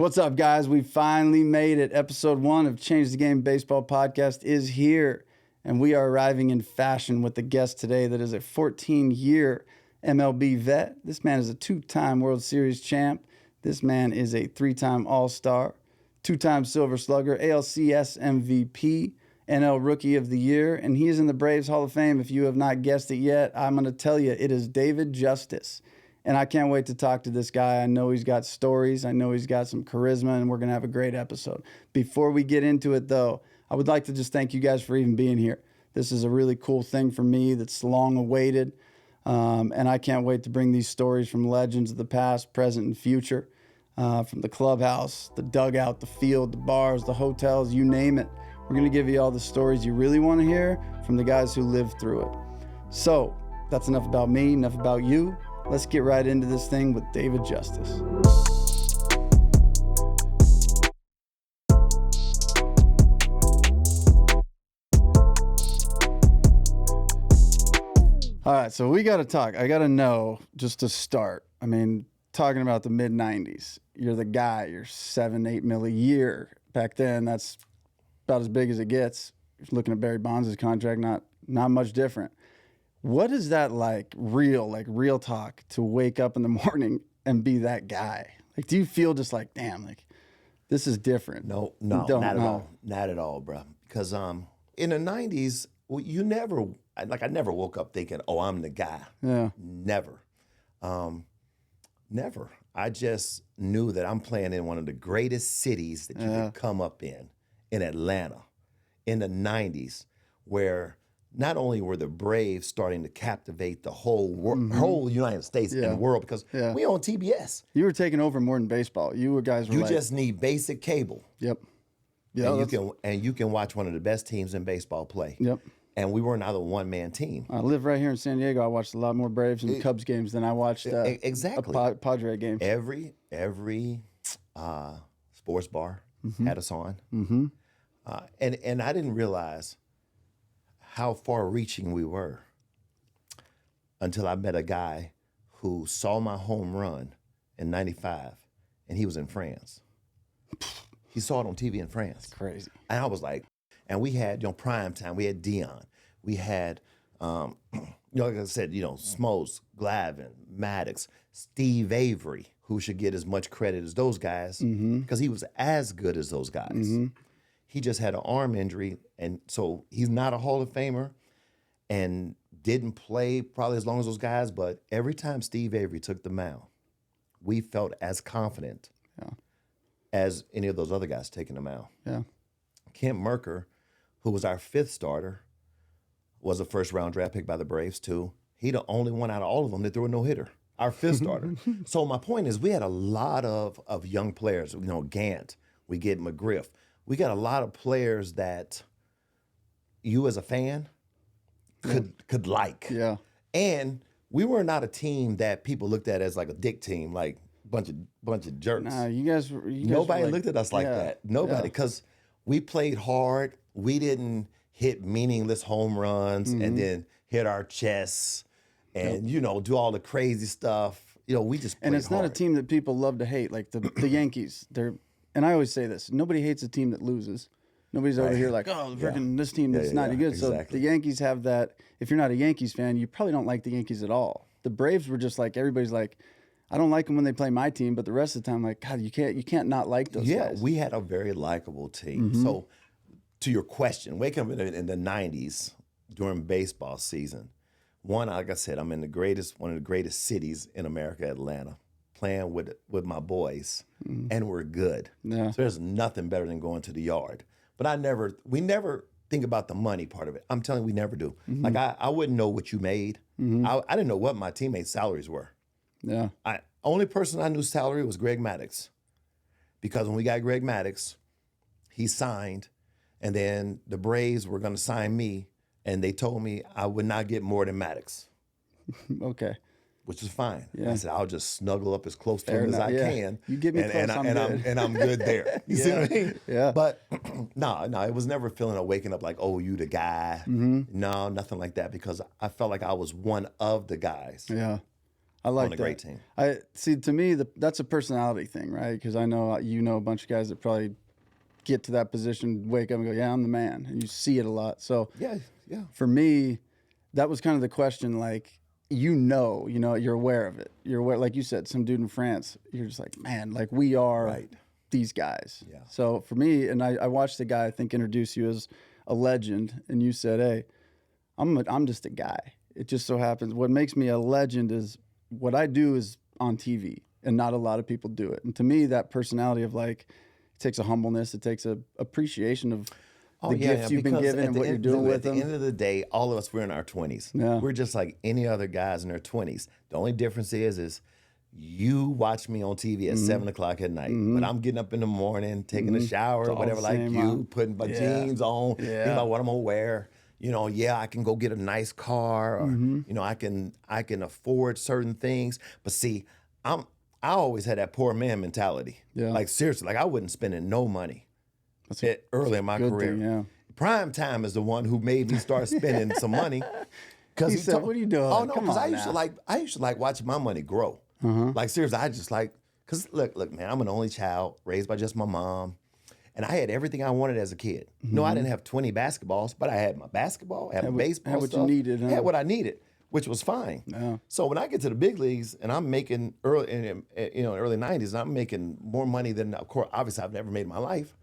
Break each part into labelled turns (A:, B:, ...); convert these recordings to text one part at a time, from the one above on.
A: What's up, guys? We finally made it. Episode 1 of Change the Game Baseball Podcast is here, and we are arriving in fashion with the guest today that is a 14-year MLB vet. This man is a 2-time World Series champ. This man is a 3-time All-Star, 2-time Silver Slugger, ALCS MVP, NL Rookie of the Year, and he is in the Braves Hall of Fame. If you have not guessed it yet, I'm going to tell you, it is David Justice. And I can't wait to talk to this guy. I know he's got stories. I know he's got some charisma, and we're going to have a great episode. Before we get into it, though, I would like to just thank you guys for even being here. This is a really cool thing for me that's long awaited, and I can't wait to bring these stories from legends of the past, present, and future, from the clubhouse, the dugout, the field, the bars, the hotels, you name it. We're going to give you all the stories you really want to hear from the guys who lived through it. So that's enough about me, enough about you. Let's get right into this thing with David Justice. All right, so we got to talk. I got to know, just to start, I mean, talking about the mid-90s, you're the guy, you're 7-8 mil a year. Back then, that's about as big as it gets. Looking at Barry Bonds' contract, not much different. What is that like real talk, to wake up in the morning and be that guy? Like, do you feel just like, damn, like, this is different?
B: No, not at all. Not at all, bro. Because in the 90s, you never, I never woke up thinking, oh, I'm the guy.
A: Yeah.
B: Never. Never. I just knew that I'm playing in one of the greatest cities that you could come up in Atlanta, in the 90s, where not only were the Braves starting to captivate the whole whole United States and the world, because we on TBS.
A: You were taking over more than baseball. You guys were
B: just need basic cable.
A: Yep. Yeah.
B: And you can watch one of the best teams in baseball play.
A: Yep.
B: And we were not a one-man team.
A: I live right here in San Diego. I watched a lot more Braves and Cubs games than I watched
B: exactly
A: a Padre game.
B: Every sports bar had us on.
A: Mm-hmm.
B: And I didn't realize how far-reaching we were until I met a guy who saw my home run in '95, and he was in France. He saw it on TV in France.
A: That's crazy.
B: And I was like, and we had, prime time. We had Dion. We had, like I said, Smoltz, Glavine, Maddox, Steve Avery, who should get as much credit as those guys because he was as good as those guys. Mm-hmm. He just had an arm injury, and so he's not a Hall of Famer and didn't play probably as long as those guys, but every time Steve Avery took the mound, we felt as confident as any of those other guys taking the mound.
A: Yeah.
B: Kent Mercker, who was our 5th starter, was a first-round draft pick by the Braves, too. He the only one out of all of them that threw a no-hitter, our 5th starter. So my point is, we had a lot of young players. Gant, we get McGriff. We got a lot of players that you as a fan could like.
A: Yeah.
B: And we were not a team that people looked at as like a dick team, like bunch of jerks.
A: Nah, you guys
B: Nobody looked at us like that. Nobody, because we played hard. We didn't hit meaningless home runs and then hit our chests and do all the crazy stuff. We just played
A: And it's
B: hard.
A: not a team that people love to hate, like the Yankees. And I always say this: nobody hates a team that loses. Nobody's over here like, oh, freaking this team that's not good.
B: Exactly.
A: So the Yankees have that. If you're not a Yankees fan, you probably don't like the Yankees at all. The Braves were just like, everybody's like, I don't like them when they play my team, but the rest of the time, like, God, you can't not like those guys.
B: Yeah, we had a very likable team. So to your question, waking up in the 90s during baseball season, one, like I said, I'm in one of the greatest cities in America, Atlanta, playing with my boys, and we're good.
A: Yeah.
B: So there's nothing better than going to the yard. But we never think about the money part of it. I'm telling you, we never do. Like, I wouldn't know what you made. I didn't know what my teammates' salaries were.
A: Yeah.
B: Only person I knew salary was Greg Maddux. Because when we got Greg Maddux, he signed, and then the Braves were going to sign me, and they told me I would not get more than Maddux.
A: Okay.
B: Which is fine.
A: Yeah.
B: I said, I'll just snuggle up as close to
A: Fair
B: him
A: enough,
B: as I can.
A: You get me close, I'm good.
B: And I'm good there. You see what I mean?
A: Yeah.
B: But no, it was never feeling like waking up like, oh, you the guy. No, nothing like that, because I felt like I was one of the guys.
A: Yeah. I like
B: on a
A: that.
B: great team.
A: I see. To me, that's a personality thing, right? Because I know a bunch of guys that probably get to that position, wake up and go, "Yeah, I'm the man," and you see it a lot. So
B: Yeah.
A: for me, that was kind of the question. Like, you're aware of it. You're aware, like you said, some dude in France. You're just like, man, like we are
B: Right.
A: these guys.
B: Yeah.
A: So for me, and I watched the guy I think introduce you as a legend, and you said, "Hey, I'm just a guy." It just so happens what makes me a legend is what I do is on TV, and not a lot of people do it. And to me, that personality of like, it takes a humbleness, it takes a appreciation of the gifts you've been
B: because
A: given
B: at
A: and
B: the
A: what you're
B: end-
A: doing with
B: At the
A: them.
B: end of the day, all of us, we're in our 20s.
A: Yeah.
B: We're just like any other guys in their 20s. The only difference is you watch me on TV
A: Mm-hmm.
B: at 7 o'clock at night, but I'm getting up in the morning, taking a shower,
A: Mm-hmm. all
B: whatever,
A: the
B: like
A: same,
B: you,
A: huh?
B: putting my
A: Yeah.
B: jeans on, thinking
A: Yeah.
B: about what I'm gonna wear. You know, yeah, I can go get a nice car, or
A: Mm-hmm.
B: you know, I can afford certain things. But see, I always had that poor man mentality.
A: Yeah.
B: Like seriously, like I wasn't spending no money
A: That's
B: early in my
A: good
B: career.
A: thing, yeah.
B: Prime time is the one who made me start spending some money. Because
A: He said, "What are you doing?
B: Oh no,
A: Come
B: because
A: on
B: I used to like watching my money grow. Like seriously, I just like because look, man, I'm an only child raised by just my mom, and I had everything I wanted as a kid. No, I didn't have 20 basketballs, but I had my basketball, I had my baseball,
A: had what you
B: stuff,
A: needed, huh?
B: had what I needed, which was fine.
A: Yeah.
B: So when I get to the big leagues and I'm making early 90s, and I'm making more money than, of course, obviously I've never made in my life.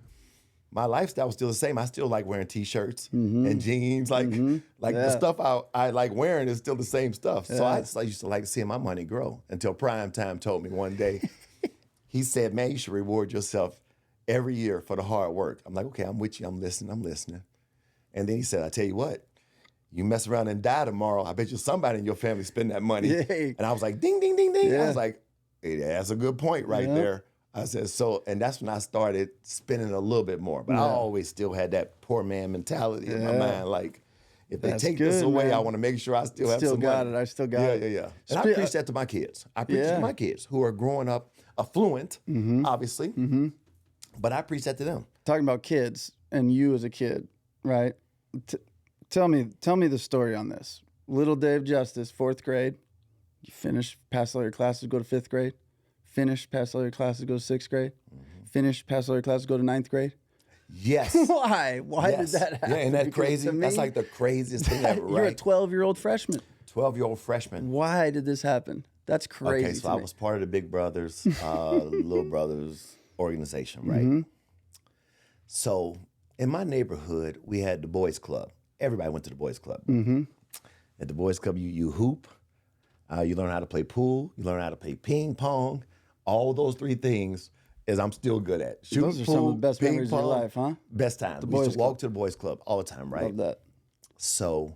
B: My lifestyle was still the same. I still like wearing T-shirts and jeans. Like the
A: Yeah.
B: stuff I like wearing is still the same stuff. So
A: Yeah.
B: I just used to like seeing my money grow until Prime Time told me one day, he said, "Man, you should reward yourself every year for the hard work." I'm like, "Okay, I'm with you. I'm listening. And then he said, "I tell you what, you mess around and die tomorrow, I bet you somebody in your family spend that money."
A: Yay.
B: And I was like, ding, ding, ding, ding. I
A: Yeah.
B: was like, hey, that's a good point right
A: Yeah.
B: there. I said, so, and that's when I started spending a little bit more. But I always still had that poor man mentality in my
A: Yeah.
B: mind. Like, if they
A: That's
B: take this
A: good,
B: away,
A: man.
B: I want to make sure I still have
A: Still
B: some
A: got
B: money.
A: it. I still got it.
B: Yeah. And I
A: Spe-
B: preach that to my kids. I preach it
A: Yeah.
B: to my kids who are growing up affluent, obviously. But I preach that to them.
A: Talking about kids and you as a kid, right? Tell me the story on this. Little Dave Justice, 4th grade. You finish, pass all your classes, go to 5th grade. Finish, pass all your classes, go to 6th grade. Finish, pass all your classes, go to 9th grade.
B: Yes.
A: Why? Why
B: Yes.
A: did that happen?
B: Yeah, ain't that
A: Because
B: crazy?
A: to me,
B: That's like the craziest thing ever,
A: You're a
B: right?
A: 12-year-old freshman.
B: 12-year-old freshman.
A: Why did this happen? That's crazy.
B: Okay, so
A: to
B: I
A: me.
B: was part of the Big Brothers, Little Brothers organization, right? So in my neighborhood, we had the boys club. Everybody went to the boys club. At the boys club, you hoop, you learn how to play pool, you learn how to play ping pong. All those three things is I'm still good at. Shooting
A: Those are some of the best
B: ping
A: memories of your
B: pong,
A: life, huh?
B: Best time. We
A: boys
B: used to walk to the boys club all the time, right?
A: Love that.
B: So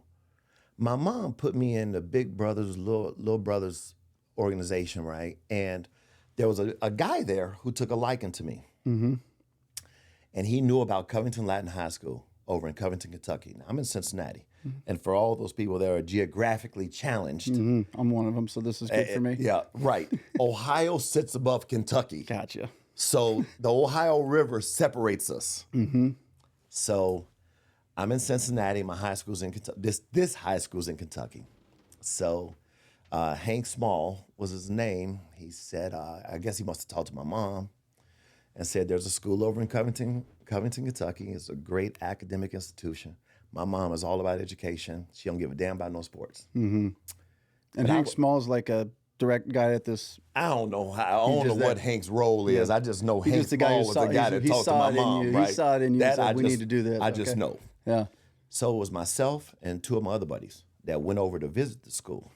B: my mom put me in the Big Brothers, Little Brothers organization, right? And there was a guy there who took a liking to me. And he knew about Covington Latin High School over in Covington, Kentucky. Now, I'm in Cincinnati. And for all those people that are geographically challenged,
A: I'm one of them, so this is good for me.
B: yeah, right. Ohio sits above Kentucky.
A: Gotcha.
B: So the Ohio River separates us. So I'm in Cincinnati. My high school's in Kentucky. This high school's in Kentucky. So Hank Small was his name. He said, I guess he must have talked to my mom and said, there's a school over in Covington, Kentucky. It's a great academic institution. My mom is all about education. She don't give a damn about no sports.
A: And Hank Small's like a direct guy at this.
B: I don't know how. I don't know
A: just
B: what
A: that-
B: Hank's role is. I just know
A: He's
B: Hank
A: just the guy
B: Small
A: who
B: was
A: saw-
B: the guy
A: he
B: that talked to
A: saw
B: my
A: it in
B: mom.
A: you. He
B: Right?
A: saw it in you and said, "We need to do that."
B: I just
A: Okay.
B: know.
A: Yeah.
B: So it was myself and two of my other buddies that went over to visit the school.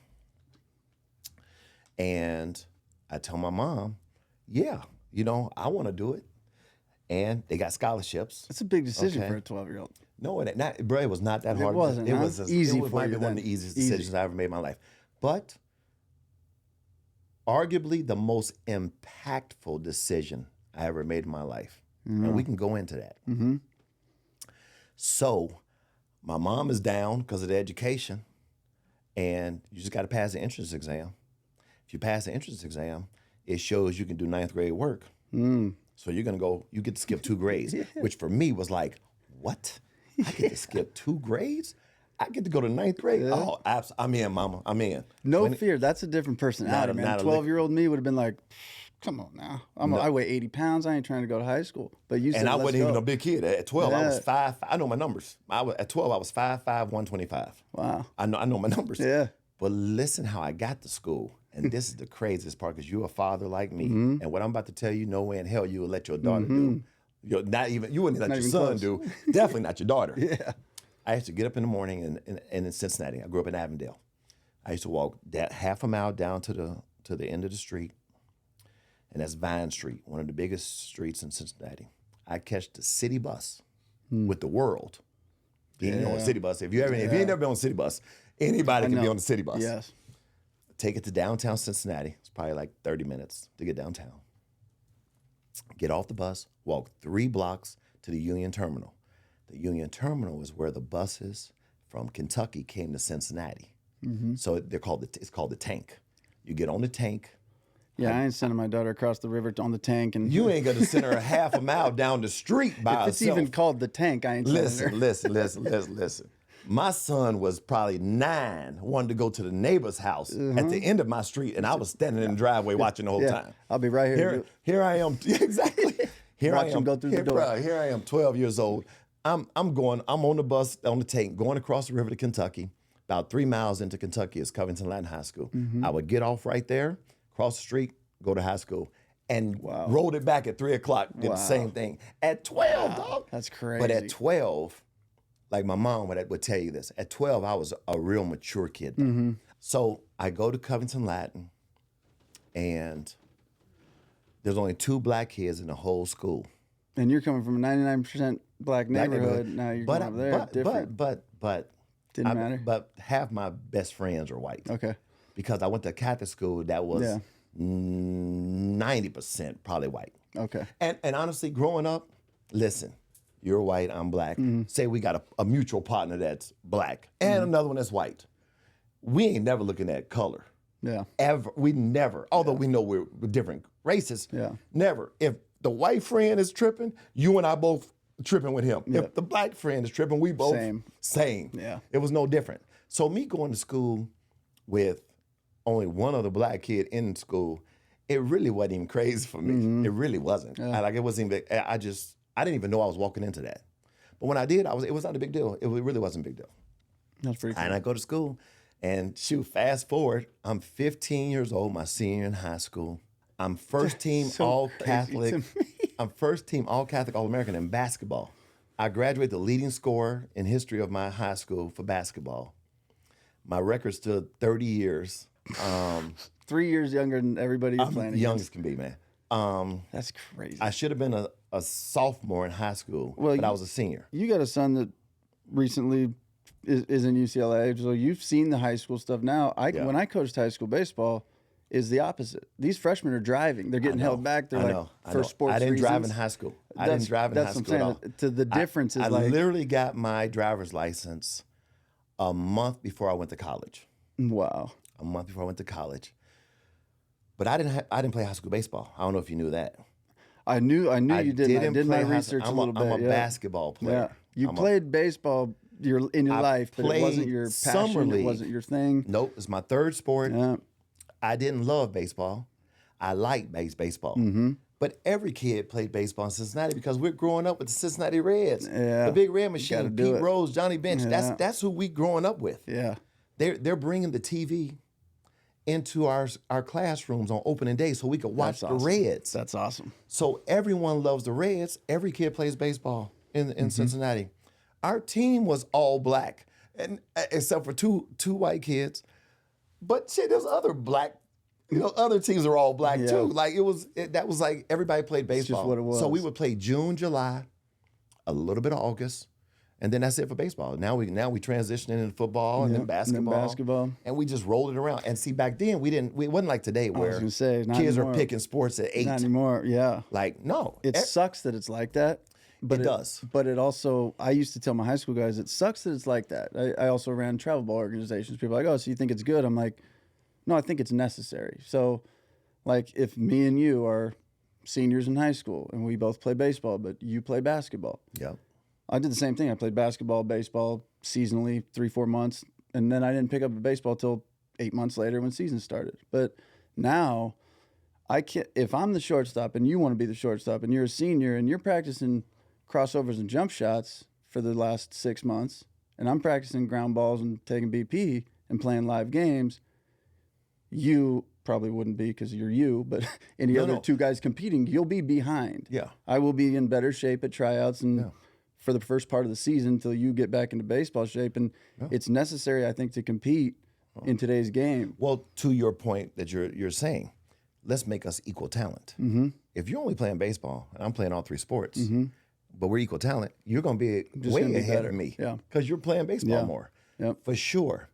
B: And I told my mom, yeah, I want to do it. And they got scholarships.
A: It's a big decision
B: Okay.
A: for a 12-year-old.
B: No, bro, it was not that hard.
A: wasn't, huh? Easy
B: it was
A: for
B: might
A: you
B: be one of
A: then.
B: the easiest
A: Easy.
B: decisions I ever made in my life. But arguably the most impactful decision I ever made in my life. And we can go into that. So my mom is down because of the education, and you just got to pass the entrance exam. If you pass the entrance exam, it shows you can do 9th grade work. So you're going to go, you get to skip 2 grades, which for me was like, what? I get to skip 2 grades? I get to go to ninth grade.
A: Yeah.
B: Oh, I'm in, mama. I'm in.
A: No fear. That's a different personality, man.
B: not a
A: 12-year-old me would have been like, come on now. I weigh 80 pounds. I ain't trying to go to high school. But you said,
B: And I
A: let's
B: wasn't
A: go.
B: even a big kid. At 12, I was
A: Yeah.
B: 5'5". I know my numbers. At 12, I was 5'5", 125.
A: Wow.
B: I know my numbers.
A: Yeah.
B: But listen how I got to school. And this is the craziest part because you're a father like me.
A: Mm-hmm.
B: And what I'm about to tell you, no way in hell you will let your daughter do. You wouldn't let your
A: even
B: son
A: close.
B: do. Definitely not your daughter.
A: Yeah.
B: I used to get up in the morning in Cincinnati. I grew up in Avondale. I used to walk that half a mile down to the end of the street, and that's Vine Street, one of the biggest streets in Cincinnati. I catch the city bus with the world. You know, a city bus. If you ain't never been on a city bus, anybody can be on the city bus.
A: Yes.
B: Take it to downtown Cincinnati. It's probably like 30 minutes to get downtown. Get off the bus, walk 3 blocks to the Union Terminal. The Union Terminal is where the buses from Kentucky came to Cincinnati. So it's called the tank. You get on the tank.
A: Yeah, I ain't sending my daughter across the river on the tank. And
B: You ain't going to send her half a mile down the street by
A: if it's
B: herself.
A: even called the tank, I ain't sending her.
B: Listen. My son was probably 9, wanted to go to the neighbor's house at the end of my street, and I was standing in the driveway watching the whole time.
A: I'll be right here.
B: Here I am. Exactly. Here
A: Watch
B: I am.
A: him go through the door.
B: Bro, here I am, 12 years old. I'm on the bus, on the tank, going across the river to Kentucky. About 3 miles into Kentucky is Covington Latin High School.
A: Mm-hmm.
B: I would get off right there, cross the street, go to high school, and rolled it back at 3 o'clock. Did the same thing. At 12, dog.
A: That's crazy.
B: But at 12, like my mom would tell you this, at 12, I was a real mature kid.
A: Mm-hmm.
B: So I go to Covington Latin, and there's only 2 black kids in the whole school.
A: And you're coming from a 99% black neighborhood. Now you're going over there. Different.
B: But
A: Didn't matter.
B: But half my best friends are white.
A: Okay.
B: Because I went to a Catholic school that was 90% probably white.
A: Okay.
B: And honestly, growing up, listen, you're white, I'm black. Say we got a mutual partner that's black and another one that's white. We ain't never looking at color.
A: Yeah.
B: Ever. We never, although we know we're different races, never. If the white friend is tripping, you and I both tripping with him. If the black friend is tripping, we both same.
A: Yeah.
B: It was no different. So me going to school with only one other black kid in school, it really wasn't even crazy for me. It really wasn't. It wasn't even, I didn't even know I was walking into that. But when I did, it was not a big deal. It really wasn't a big deal.
A: That's pretty cool.
B: And I go to school, and fast forward, I'm 15 years old, my senior in high school. I'm first team all Catholic. I'm first team all Catholic, all American in basketball. I graduated the leading scorer in history of my high school for basketball. My record stood 30 years.
A: 3 years younger than everybody you're playing
B: I'm young
A: against.
B: as can be, man.
A: That's crazy.
B: I should have been a sophomore in high school, but I was a senior.
A: You got a son that recently is in UCLA, so you've seen the high school stuff now. When I coached high school baseball, is the opposite. These freshmen are driving. They're getting held back. They're for sports
B: I didn't drive in
A: reasons.
B: high school. I didn't drive in high school at all.
A: The difference is
B: I
A: like,
B: literally got my driver's license a month before I went to college.
A: wow.
B: A month before I went to college. But I didn't play high school baseball. I don't know if you knew that.
A: I knew you didn't. I did my
B: play high
A: research
B: school.
A: a little bit.
B: I'm a basketball player.
A: Yeah. You played baseball in your life, but it wasn't your passion.
B: Summer
A: It
B: league.
A: wasn't your thing.
B: Nope, it's my third sport.
A: Yeah.
B: I didn't love baseball. I liked baseball. But every kid played baseball in Cincinnati because we're growing up with the Cincinnati Reds.
A: Yeah.
B: The Big Red Machine,
A: Gotta do
B: Pete
A: it.
B: Rose, Johnny Bench.
A: Yeah.
B: That's who we growing up with.
A: Yeah.
B: They're bringing the TV into our classrooms on opening day so we could watch
A: That's
B: the
A: awesome.
B: Reds.
A: That's awesome.
B: So everyone loves the Reds. Every kid plays baseball in Cincinnati. Our team was all black, and except for two white kids. But shit, there's other black. Other teams are all black too. Like that was like everybody played baseball.
A: just what it was.
B: So we would play June, July, a little bit of August, and then that's it for baseball. Now we transitioning into football and then basketball. And we just rolled it around. And see, back then it wasn't like today where
A: gonna say, not
B: kids
A: anymore.
B: are picking sports at 8.
A: Not anymore. Yeah.
B: Like no,
A: It sucks that it's like that. But
B: It does.
A: But it also, I used to tell my high school guys, it sucks that it's like that. I also ran travel ball organizations. People are like, oh, so you think it's good? I'm like, no, I think it's necessary. So, like, if me and you are seniors in high school and we both play baseball, but you play basketball,
B: Yep.
A: I did the same thing. I played basketball, baseball seasonally, 3-4 months, and then I didn't pick up a baseball till 8 months later when season started. But now I can't. If I'm the shortstop and you want to be the shortstop and you're a senior and you're practicing crossovers and jump shots for the last 6 months, and I'm practicing ground balls and taking BP and playing live games, you probably wouldn't be because you're you, but any other two guys competing, you'll be behind.
B: Yeah.
A: I will be in better shape at tryouts and for the first part of the season until you get back into baseball shape. And it's necessary, I think, to compete in today's game.
B: Well, to your point that you're saying, let's make us equal talent.
A: Mm-hmm.
B: If you're only playing baseball and I'm playing all three sports, but we're equal talent, you're going to be
A: Just
B: way
A: gonna be
B: ahead
A: better.
B: of me
A: Yeah.
B: because you're playing baseball more.
A: Yep.
B: For sure.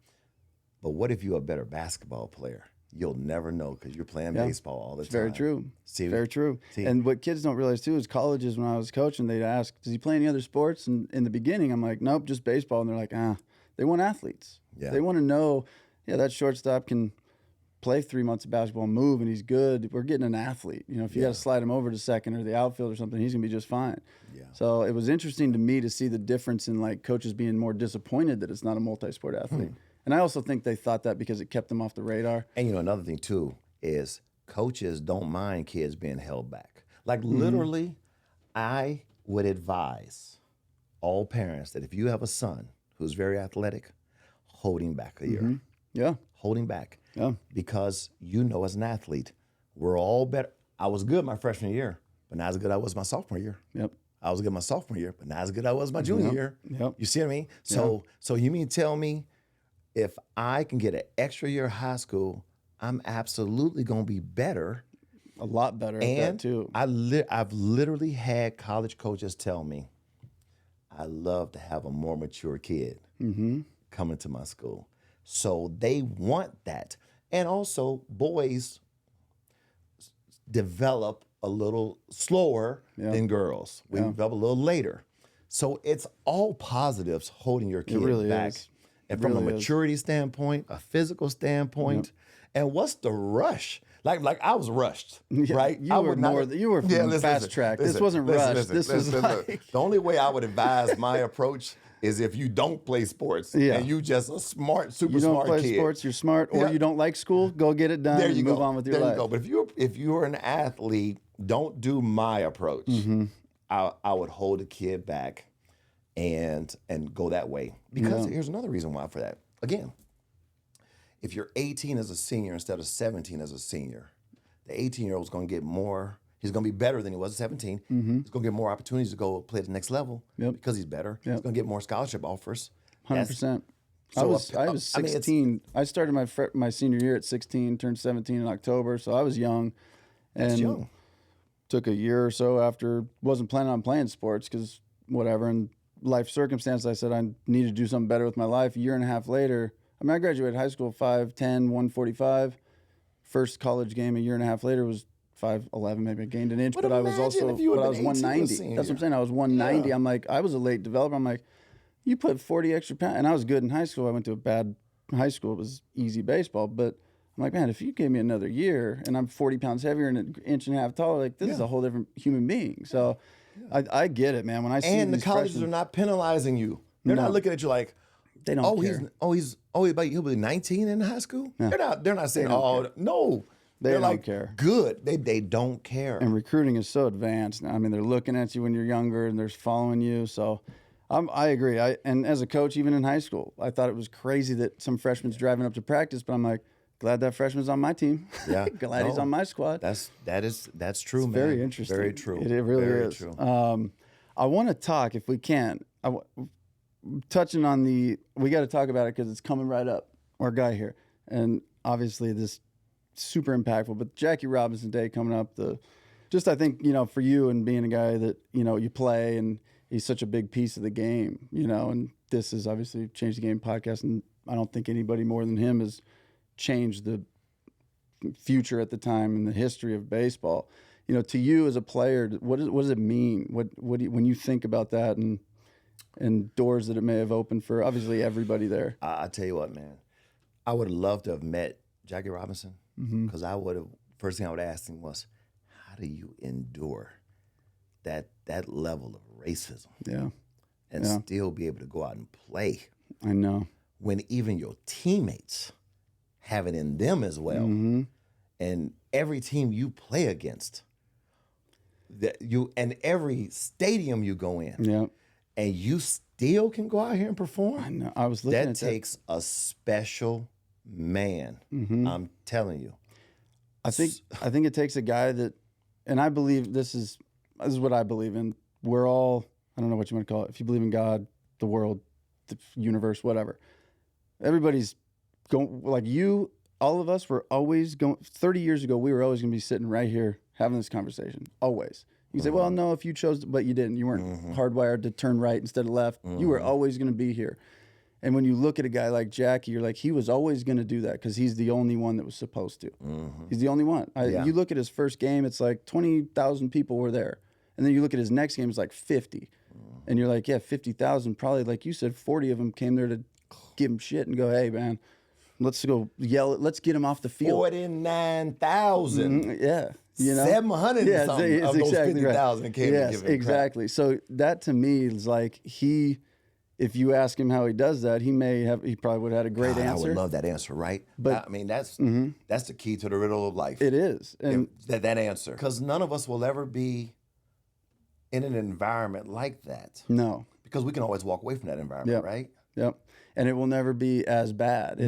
B: But what if you're a better basketball player? You'll never know because you're playing baseball all the time.
A: Very true.
B: See,
A: Very true.
B: see.
A: And what kids don't realize too is colleges, when I was coaching, they'd ask, does he play any other sports? And in the beginning, I'm like, nope, just baseball. And they're like, they want athletes.
B: Yeah.
A: They want to know, that shortstop can play 3 months of basketball and move and he's good. We're getting an athlete. If you got to slide him over to second or the outfield or something, he's going to be just fine.
B: Yeah.
A: So it was interesting to me to see the difference in like coaches being more disappointed that it's not a multi-sport athlete. And I also think they thought that because it kept them off the radar.
B: And another thing too is coaches don't mind kids being held back. Like literally, I would advise all parents that if you have a son who's very athletic, hold him back a year.
A: Yeah.
B: Hold him back.
A: Yeah.
B: Because as an athlete, we're all better. I was good my freshman year, but not as good as I was my sophomore year.
A: Yep.
B: I was good my sophomore year, but not as good as I was my junior year.
A: Yep.
B: You see what I mean? So you mean tell me if I can get an extra year of high school, I'm absolutely going to be better.
A: A lot better at that too.
B: I've literally had college coaches tell me, I love to have a more mature kid coming to my school. So they want that. And also, boys develop a little slower than girls. We develop a little later. So it's all positives holding your kid
A: really
B: back.
A: is.
B: And from a maturity standpoint, a physical standpoint, and what's the rush? Like I was rushed, right?
A: You were fast track. This wasn't rushed. This was like
B: the only way I would advise my approach is if you don't play sports and you just a smart, super smart kid.
A: You don't play sports, you're smart, or you don't like school, go get it done
B: There you
A: and
B: go.
A: move on with your
B: there
A: life.
B: you go. But if you're an athlete, don't do my approach. I would hold a kid back and go that way. Because here's another reason why for that. Again, if you're 18 as a senior instead of 17 as a senior, the 18-year-old is going to get more. He's going to be better than he was at 17. He's going to get more opportunities to go play at the next level because he's better. He's going to get more scholarship offers.
A: 100%. I was 16. I started my senior year at 16, turned 17 in October, so I was young.
B: That's
A: And
B: young.
A: took a year or so after, wasn't planning on playing sports because whatever, and life circumstance, I said I need to do something better with my life. A year and a half later, I graduated high school 5'10", 145. First college game a year and a half later was 5'11", maybe I gained an inch, but I was
B: imagine if you
A: but I
B: would've
A: was
B: been 18 as a
A: 190.
B: senior.
A: That's what I'm saying. I was 190.
B: Yeah.
A: I'm like, I was a late developer. I'm like, you put 40 extra pounds, and I was good in high school. I went to a bad high school. It was easy baseball, but I'm like, man, if you gave me another year and I'm 40 pounds heavier and an inch and a half taller, like this is a whole different human being. So I get it, man. When I see
B: And the
A: these
B: colleges
A: freshmen,
B: are not penalizing you. They're not looking at you like,
A: they don't care.
B: he'll be 19 in high school. They're not saying, no.
A: They
B: They're
A: don't
B: like,
A: care.
B: good. They don't care.
A: And recruiting is so advanced now. I mean, they're looking at you when you're younger and they're following you. So I agree. And as a coach, even in high school, I thought it was crazy that some freshmen's driving up to practice, but I'm like, glad that freshman's on my team.
B: Yeah.
A: Glad he's on my squad.
B: That's true, man.
A: Very interesting.
B: Very true.
A: It really
B: Very
A: is.
B: true.
A: I want to talk, if we can, touching on we got to talk about it because it's coming right up. Our guy here. And obviously this super impactful, but Jackie Robinson Day coming up, I think, for you and being a guy that, you play and he's such a big piece of the game, and this is obviously Change the Game podcast. And I don't think anybody more than him has changed the future at the time in the history of baseball. To you as a player, what does it mean? What do you, when you think about that and doors that it may have opened for obviously everybody there?
B: I tell you what, man, I would have loved to have met Jackie Robinson because first thing I would ask him was, how do you endure that level of racism?
A: Yeah.
B: and still be able to go out and play
A: I know.
B: when even your teammates have it in them as well. And every team you play against, and every stadium you go in,
A: Yeah.
B: and you still can go out here and perform.
A: I know. I was looking at
B: That takes a special man. I'm telling you.
A: I think it takes a guy that, and I believe this is what I believe in. We're all, I don't know what you want to call it. If you believe in God, the world, the universe, whatever. Everybody's going, like you, all of us were always going, 30 years ago, we were always going to be sitting right here having this conversation. Always. You say, well, no, if you chose, but you didn't. You weren't hardwired to turn right instead of left. You were always going to be here. And when you look at a guy like Jackie, you're like, he was always going to do that because he's the only one that was supposed to. He's the only one. You look at his first game, it's like 20,000 people were there. And then you look at his next game, it's like 50. And you're like, yeah, 50,000, probably like you said, 40 of them came there to give him shit and go, hey, man, let's go yell it. Let's get him off the field.
B: 49,000.
A: Yeah. You know?
B: 700 and something of those
A: exactly
B: 50,000
A: right.
B: came
A: Yes,
B: and give him
A: exactly. So that to me is like if you ask him how he does that, he probably would have had a great
B: God,
A: answer.
B: I would love that answer, right?
A: But
B: I mean, that's the key to the riddle of life.
A: It is. And
B: that answer. Because none of us will ever be in an environment like that.
A: no.
B: Because we can always walk away from that environment, right?
A: Yep. And it will never be as bad.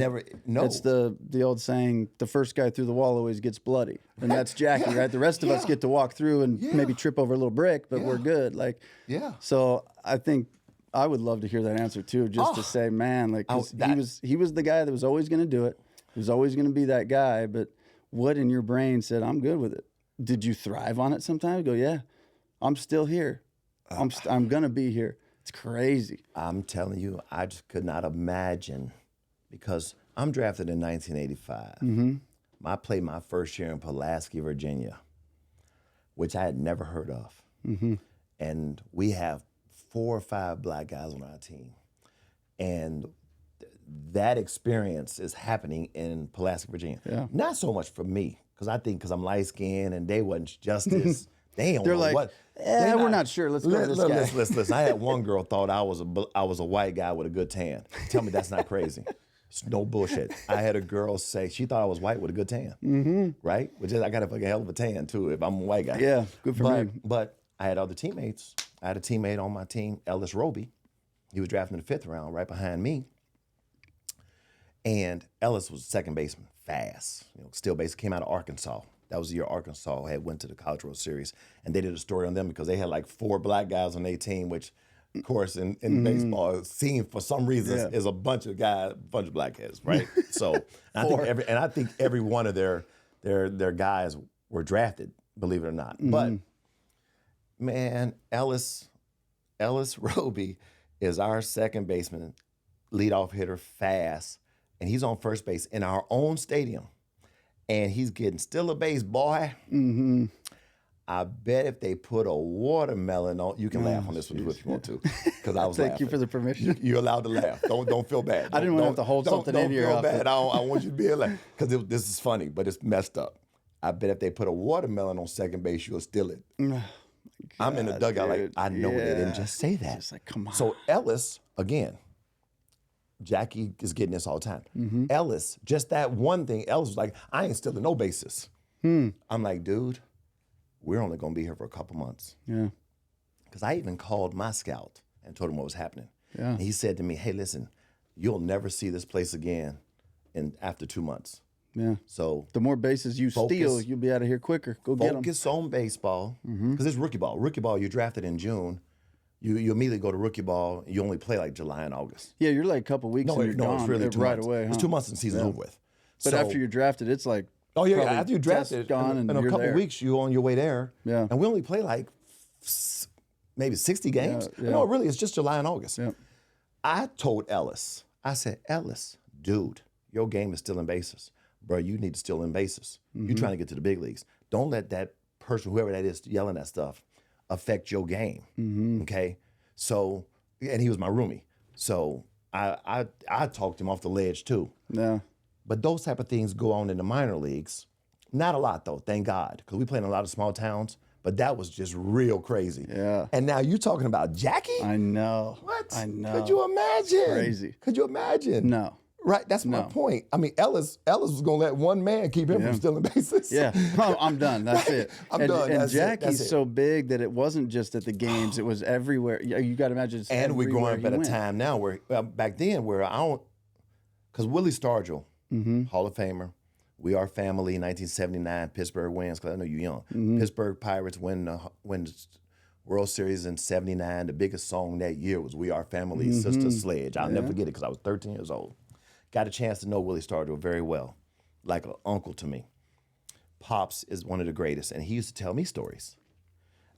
B: No.
A: It's the old saying, the first guy through the wall always gets bloody. And that's Jackie, right? The rest of us get to walk through and maybe trip over a little brick, but we're good. Like, so I think I would love to hear that answer too, just to say, man, like 'cause he was the guy that was always going to do it. He was always going to be that guy. But what in your brain said, I'm good with it? Did you thrive on it sometimes? Go, yeah, I'm still here. I'm going to be here. It's crazy.
B: I'm telling you, I just could not imagine, because I'm drafted in 1985. I played my first year in Pulaski, Virginia, which I had never heard of. And we have 4 or 5 black guys on our team. And that experience is happening in Pulaski, Virginia.
A: Yeah.
B: Not so much for me, because I think because I'm light-skinned and they wasn't just as, they don't
A: They're
B: know
A: like,
B: what.
A: we're not sure. Let's go to this guy.
B: Listen. I had one girl thought I was a white guy with a good tan. Tell me that's not crazy. It's no bullshit. I had a girl say she thought I was white with a good tan. Right? Which is, I got a fucking hell of a tan too if I'm a white guy.
A: Yeah, good for me.
B: But I had other teammates. I had a teammate on my team, Ellis Roby. He was drafted in the 5th round, right behind me. And Ellis was second baseman, fast. Still base, came out of Arkansas. That was the year Arkansas went to the College World Series. And they did a story on them because they had like 4 black guys on their team, which, of course, in baseball, seen for some reason is a bunch of black guys, right? So I think every one of their guys were drafted, believe it or not. But man, Ellis Roby is our second baseman, leadoff hitter, fast, and he's on first base in our own stadium. And he's getting still a base, boy. I bet if they put a watermelon on, you can laugh on this one if you want to, because I was laughing.
A: Thank you for the permission.
B: You're allowed to laugh. Don't feel bad.
A: I didn't want to have to hold something in here.
B: Don't feel bad. I want you to be able to, because this is funny, but it's messed up. I bet if they put a watermelon on second base, you'll steal it. I'm in the dugout like, I know they didn't just say that.
A: Just like, come on.
B: So Ellis, again, Jackie is getting this all the time. Ellis, just that one thing, Ellis was like, I ain't stealing no bases. I'm like, dude, we're only going to be here for a couple months.
A: Yeah.
B: Because I even called my scout and told him what was happening.
A: Yeah.
B: And he said to me, hey, listen, you'll never see this place again after 2 months.
A: Yeah.
B: So
A: the more bases you steal, you'll be out of here quicker. Go get them.
B: Focus on baseball, because it's rookie ball. Rookie ball, you drafted in June. You immediately go to rookie ball. You only play like July and August.
A: Yeah, you're like a couple weeks and you're gone.
B: It's really 2
A: right
B: months.
A: away. Huh?
B: It's 2 months and the season's over with.
A: But after you're drafted, it's like
B: after you drafted,
A: gone
B: in a couple
A: there.
B: weeks you're on your way there.
A: Yeah.
B: And we only play like maybe 60 games.
A: Yeah.
B: No, really, it's just July and August.
A: Yeah.
B: I told Ellis, I said, Ellis, dude, your game is stealing bases. Bro, you need to steal in bases. You're trying to get to the big leagues. Don't let that person, whoever that is, yelling that stuff, affect your game. Okay? So, and he was my roomie. So I talked him off the ledge too.
A: Yeah.
B: But those type of things go on in the minor leagues. Not a lot though, thank God, because we play in a lot of small towns. But that was just real crazy.
A: Yeah.
B: And now you're talking about Jackie?
A: I know.
B: What?
A: I know.
B: Could you imagine?
A: Crazy.
B: Could you imagine?
A: No.
B: Right, that's my point. I mean, Ellis was going to let one man keep him from stealing bases.
A: Yeah, I'm done. That's
B: Right?
A: it.
B: I'm done.
A: And
B: That's
A: Jackie's
B: it.
A: so big that it wasn't just at the games; it was everywhere. You got to imagine. It's
B: And we're growing up at a
A: went.
B: time now where back then where I don't, because Willie Stargell, Hall of Famer, We Are Family, 1979, Pittsburgh wins. Because I know you're young. Pittsburgh Pirates win the World Series in '79. The biggest song that year was "We Are Family," Sister Sledge. I'll never forget it because I was 13 years old. Got a chance to know Willie Stargell very well, like an uncle to me. Pops is one of the greatest, and he used to tell me stories.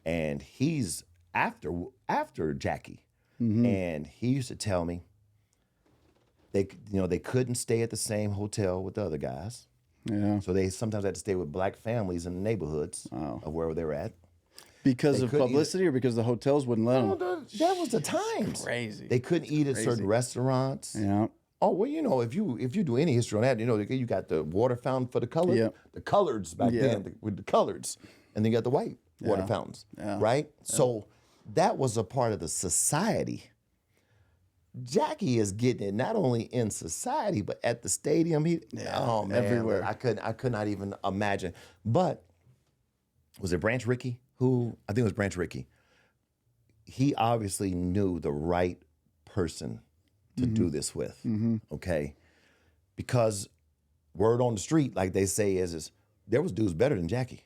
B: And he's after Jackie, and he used to tell me they couldn't stay at the same hotel with the other guys,
A: Yeah,
B: so they sometimes had to stay with black families in the neighborhoods of where they were at.
A: because
B: They
A: of
B: couldn't
A: publicity, or because the hotels wouldn't let them.
B: That was the times.
A: Crazy.
B: They couldn't eat at certain restaurants.
A: Yeah,
B: Oh well, if you do any history on that, you got the water fountain for the color,
A: Yep.
B: the coloreds back then with the coloreds, and then you got the white water
A: Yeah.
B: fountains,
A: Yeah.
B: right? So that was a part of the society. Jackie is getting it not only in society but at the stadium. Oh man,
A: everywhere.
B: I could not even imagine. But was it Branch Rickey? I think it was Branch Rickey. He obviously knew the right person to do this with, okay? Because word on the street, like they say, is there was dudes better than Jackie.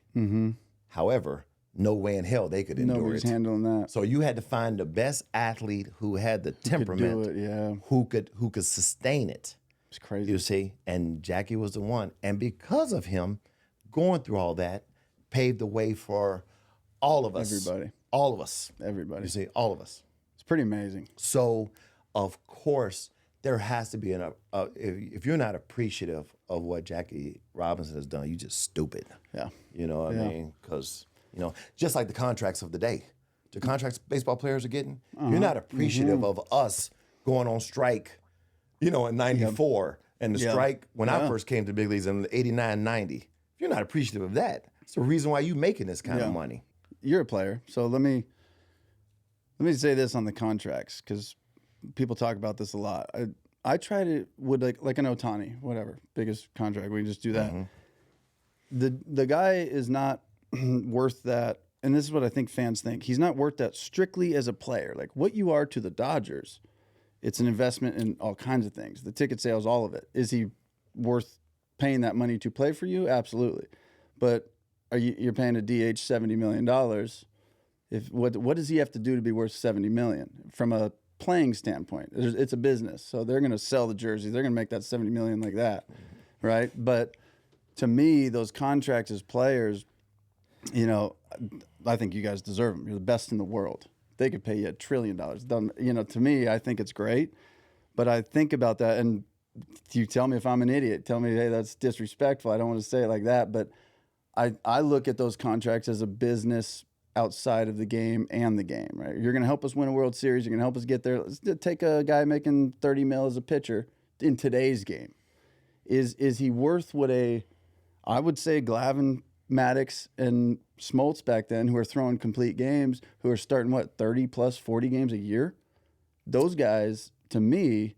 B: However, no way in hell they could endure
A: nobody's
B: it.
A: handling that.
B: So you had to find the best athlete who had the temperament,
A: Do it, yeah.
B: who could sustain it.
A: It's crazy.
B: You see, and Jackie was the one, and because of him going through all that, paved the way for all of us.
A: Everybody.
B: All of us.
A: Everybody.
B: You see, all of us.
A: It's pretty amazing.
B: So, of course, there has to be if you're not appreciative of what Jackie Robinson has done, you're just stupid.
A: Yeah.
B: You know what I mean? Because, just like the contracts of the day, the contracts baseball players are getting, you're not appreciative of us going on strike, in 94. And the strike, when I first came to big leagues in 89, 90, if you're not appreciative of that, it's the reason why you're making this kind of money.
A: You're a player, so let me say this on the contracts, because people talk about this a lot. I try to would like an Ohtani, whatever, biggest contract. We can just do that. The guy is not worth that, and this is what I think fans think. He's not worth that strictly as a player. Like what you are to the Dodgers, it's an investment in all kinds of things. The ticket sales, all of it. Is he worth paying that money to play for you? Absolutely. But you're paying a DH $70 million. What does he have to do to be worth $70 million from a playing standpoint? It's a business, so they're going to sell the jerseys. They're going to make that $70 million like that, right? But to me, those contracts as players, I think you guys deserve them. You're the best in the world. They could pay you $1 trillion. To me, I think it's great, but I think about that, and you tell me if I'm an idiot. Tell me, hey, that's disrespectful. I don't want to say it like that, but I look at those contracts as a business outside of the game and the game, right? You're going to help us win a World Series. You're going to help us get there. Let's take a guy making $30 million as a pitcher in today's game. Is he worth what I would say Glavine, Maddox, and Smoltz back then, who are throwing complete games, who are starting 30 plus 40 games a year? Those guys, to me,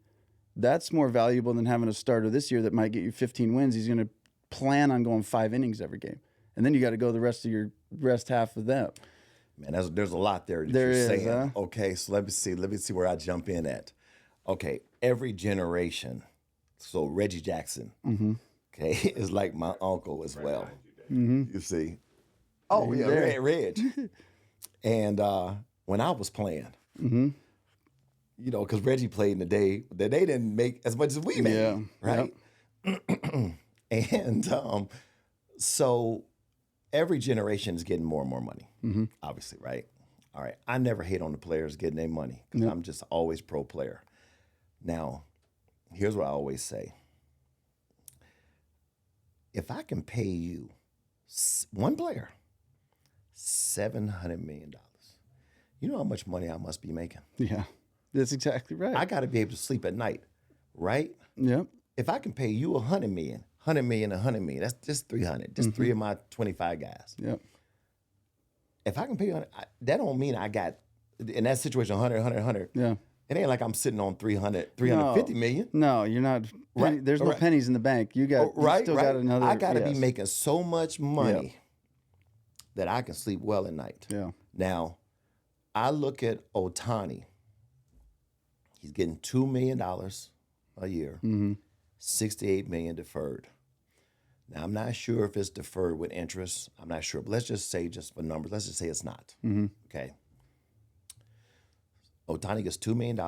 A: that's more valuable than having a starter this year that might get you 15 wins. He's going to plan on going 5 innings every game. And then you got to go the rest of your half of them.
B: Man, there's a lot there that
A: There
B: you're
A: is,
B: saying.
A: huh?
B: Okay, so let me see where I jump in at. Okay, every generation. So Reggie Jackson, okay, is like my uncle as well. You see? Oh yeah, Reg. And when I was playing, because Reggie played in the day that they didn't make as much as we made, right? Yep. And so every generation is getting more and more money, obviously, right? All right. I never hate on the players getting their money because I'm just always pro player. Now, here's what I always say. If I can pay you one player $700 million, you know how much money I must be making?
A: Yeah, that's exactly right.
B: I got to be able to sleep at night, right?
A: Yep.
B: If I can pay you $100 million, $100 million, $100 million, that's just 300, just 3 of my 25 guys.
A: Yep.
B: if I can pay you, that don't mean I got in that situation 100.
A: Yeah.
B: It ain't like I'm sitting on 350 million.
A: No, you're not.
B: Right,
A: There's no
B: right.
A: pennies in the bank. You got you still got another.
B: I got to be
A: yes.
B: making so much money that I can sleep well at night.
A: Yeah.
B: Now, I look at Ohtani. He's getting $2 million a year,
A: Mm-hmm.
B: $68 million deferred. Now, I'm not sure if it's deferred with interest. I'm not sure, but let's just say, just for numbers, let's just say it's not.
A: Mm-hmm.
B: Okay. Ohtani gets $2 million,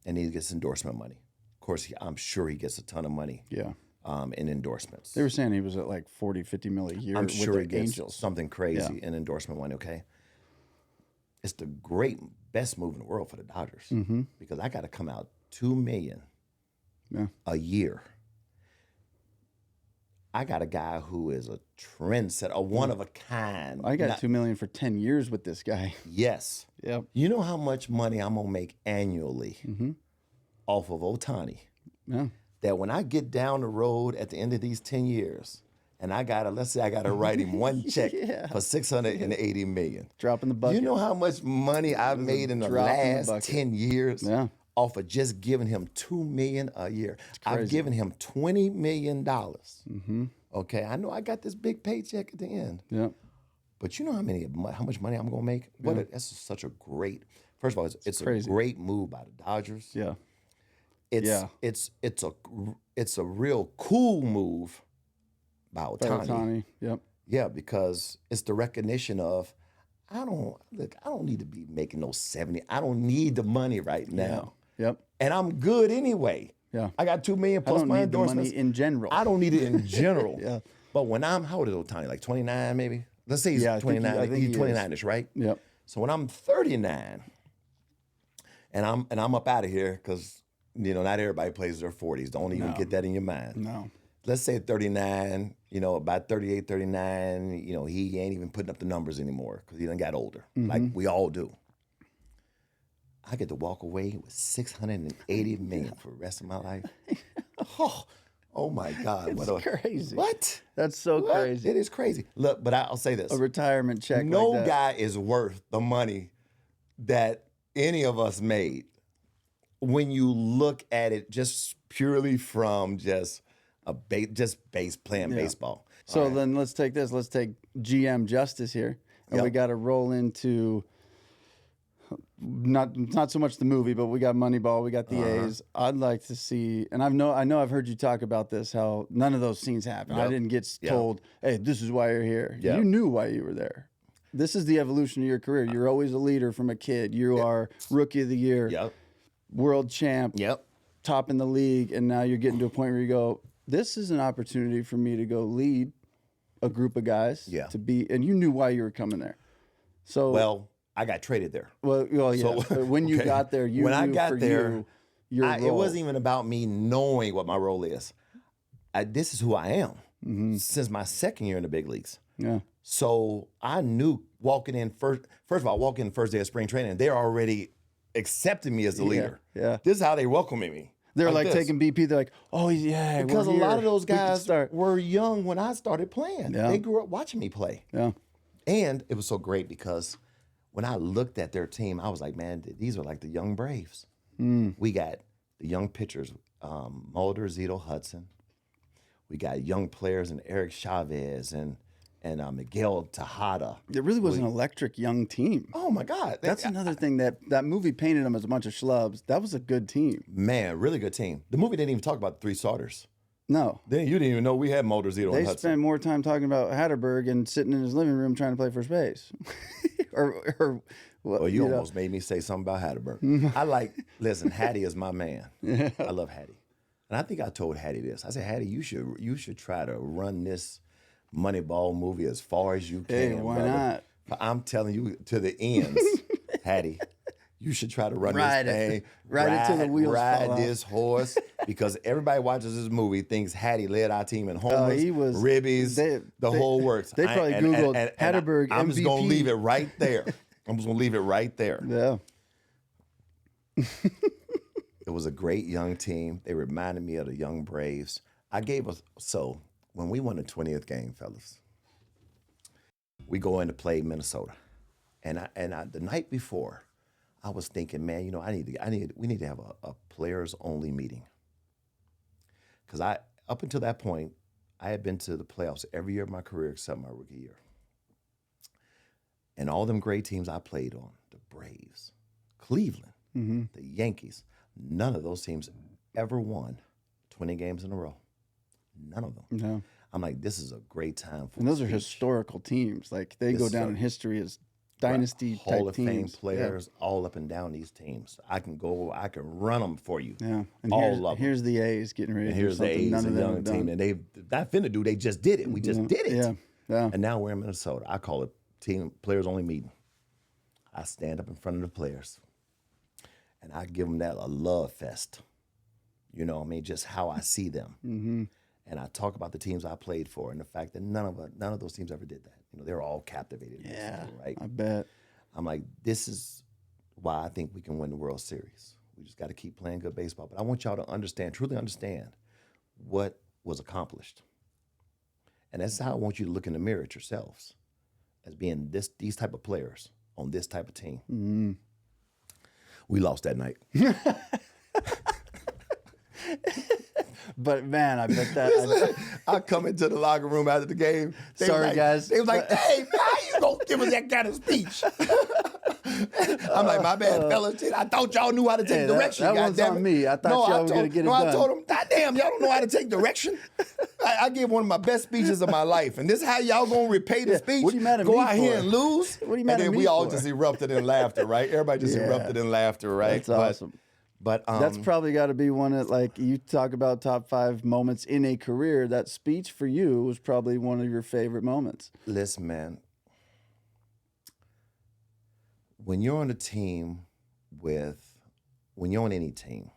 B: and he gets endorsement money. Of course, I'm sure he gets a ton of money
A: Yeah.
B: in endorsements.
A: They were saying he was at like 40, 50 mil a year
B: I'm
A: with
B: sure
A: the
B: he gets
A: Angels.
B: something crazy in endorsement money, okay? It's the best move in the world for the Dodgers because I got to come out $2 million a year. I got a guy who is a trendsetter, a one of a kind.
A: I got $2 million for 10 years with this guy.
B: Yes.
A: Yep.
B: You know how much money I'm gonna make annually off of Ohtani?
A: Yeah.
B: That when I get down the road at the end of these 10 years, and let's say I gotta write him one check for $680 million.
A: Dropping the bucket.
B: You know how much money I've made in the
A: drop in the
B: last
A: bucket.
B: 10 years
A: Yeah.
B: off of just giving him $2 million a year. I've given him $20 million. Okay, I know I got this big paycheck at the end.
A: Yep.
B: But you know how much money I'm gonna make? That's such a great. First of all, it's a
A: crazy.
B: great move by the Dodgers.
A: Yeah.
B: It's a real cool move by Ohtani.
A: Ohtani. Yep.
B: Yeah, because it's the recognition of I don't need to be making those 70. I don't need the money right now.
A: Yep.
B: And I'm good anyway.
A: Yeah.
B: I got $2 million
A: I
B: plus
A: don't
B: my
A: need the money
B: endorsements.
A: in general.
B: I don't need it in general.
A: Yeah.
B: But when how old is Ohtani? Like 29 maybe? Let's say he's
A: Yeah, I think
B: 29.
A: I think
B: He's
A: he
B: 29ish, right?
A: Yep.
B: So when I'm 39 and I'm up out of here because not everybody plays their 40s. Don't even get that in your mind.
A: No.
B: Let's say 39, about 38, 39, he ain't even putting up the numbers anymore because he done got older, like we all do. I get to walk away with $680 million for the rest of my life. Oh my God.
A: It's crazy.
B: What?
A: That's so
B: What?
A: crazy.
B: It is crazy. Look, but I'll say this.
A: A retirement check.
B: No
A: like that.
B: guy is worth the money that any of us made when you look at it just purely from just playing baseball.
A: So then let's take this. Let's take GM Justice here, and we got to roll into not so much the movie, but we got Moneyball, we got the A's. I'd like to see, and I know I've heard you talk about this, how none of those scenes happened. I didn't get told, hey, this is why you're here.
B: Yep.
A: You knew why you were there. This is the evolution of your career. You're always a leader from a kid. You are rookie of the year,
B: Yep.
A: world champ,
B: Yep.
A: top in the league, and now you're getting to a point where you go, this is an opportunity for me to go lead a group of guys to be, and you knew why you were coming there. So
B: Well, I got traded there.
A: well, yeah.
B: So-
A: but when you
B: okay.
A: got there, you
B: When I
A: knew
B: got
A: for
B: there,
A: you, your role.
B: It wasn't even about me knowing what my role is. This is who I am since my second year in the big leagues.
A: Yeah.
B: So I knew walking in first of all, walking in first day of spring training, they're already accepting me as the leader.
A: yeah.
B: This is how they welcoming me.
A: They're like
B: this.
A: taking BP. They're like, oh yeah,
B: Because a
A: we're
B: lot
A: here.
B: of those
A: We can
B: guys
A: start.
B: were young when I started playing.
A: Yeah.
B: They grew up watching me play.
A: Yeah.
B: And it was so great because when I looked at their team, I was like, man, these are like the young Braves. We got the young pitchers, Mulder, Zito, Hudson. We got young players in Eric Chavez and Miguel Tejada.
A: It really was an electric young team.
B: Oh my God.
A: That's another thing that movie painted them as a bunch of schlubs. That was a good team.
B: Man, really good team. The movie didn't even talk about the three starters.
A: No.
B: Then you didn't even know we had Mulder, Zito,
A: They
B: and Hudson.
A: spent more time talking about Hatterberg and sitting in his living room trying to play first base. or
B: Well, you almost made me say something about Hatterberg. Listen, Hattie is my man. I love Hattie. And I think I told Hattie this. I said, Hattie, you should try to run this Moneyball movie as far as you can.
A: Hey, why
B: brother.
A: not?
B: I'm telling you to the ends, Hattie. You should try to run
A: Ride
B: this
A: it.
B: thing.
A: Ride it till the wheels
B: Ride
A: fall off.
B: this horse because everybody watches this movie thinks Hattie led our team in homers,
A: he was-
B: ribbies, the whole works.
A: they probably Googled Hatterberg
B: I'm just gonna
A: MVP.
B: leave it right there. I'm just gonna leave it right there.
A: Yeah.
B: It was a great young team. They reminded me of the young Braves. When we won the 20th game, fellas, We go in to play Minnesota, and the night before, I was thinking, man, you know, we need to have a players only meeting, because up until that point, I had been to the playoffs every year of my career except my rookie year, and all them great teams I played on, the Braves, Cleveland, the Yankees, none of those teams ever won 20 games in a row. None of them.
A: No.
B: I'm like, this is a great time for.
A: And those are
B: speech.
A: historical teams. Like they go down in history as dynasty
B: Hall
A: type
B: of Fame
A: teams.
B: players all up and down these teams. I can run them for you.
A: Yeah. And
B: all
A: here's,
B: of them.
A: here's the A's getting ready
B: And
A: to do
B: here's the
A: something
B: A's,
A: none
B: a
A: of them
B: young
A: have
B: team,
A: done.
B: and they not finna do. They just did it. We just did it.
A: Yeah. Yeah.
B: And now we're in Minnesota. I call it team players only meeting. I stand up in front of the players, and I give them that a love fest. You know what I mean? Just how I see them.
A: Mm-hmm.
B: And I talk about the teams I played for and the fact that none of those teams ever did that. You know, they're all captivated.
A: Yeah.
B: Right.
A: I bet.
B: I'm like, this is why I think we can win the World Series. We just got to keep playing good baseball. But I want y'all to understand, truly understand what was accomplished. And that's how I want you to look in the mirror at yourselves as being these type of players on this type of team.
A: Mm-hmm.
B: We lost that night.
A: But man, I bet that.
B: I come into the locker room after the game.
A: Sorry, guys.
B: They was like, hey, man, how you gonna give us that kind of speech? I'm like, my bad, fellas. I thought y'all knew how to take direction.
A: That one's on me. I thought y'all were going to get it done.
B: I told them, God damn, y'all don't know how to take direction. I gave one of my best speeches of my life. And this is how y'all going to repay the speech?
A: What are you mad at
B: Go
A: me
B: out
A: for?
B: here and lose?
A: What are you mad
B: and
A: at
B: then
A: me
B: we all
A: for?
B: just erupted in laughter, right? Everybody just erupted in laughter, right?
A: That's awesome.
B: But
A: that's probably got to be one of, like, you talk about top 5 moments in a career. That speech for you was probably one of your favorite moments.
B: Listen, man. When you're on a team when you're on any team,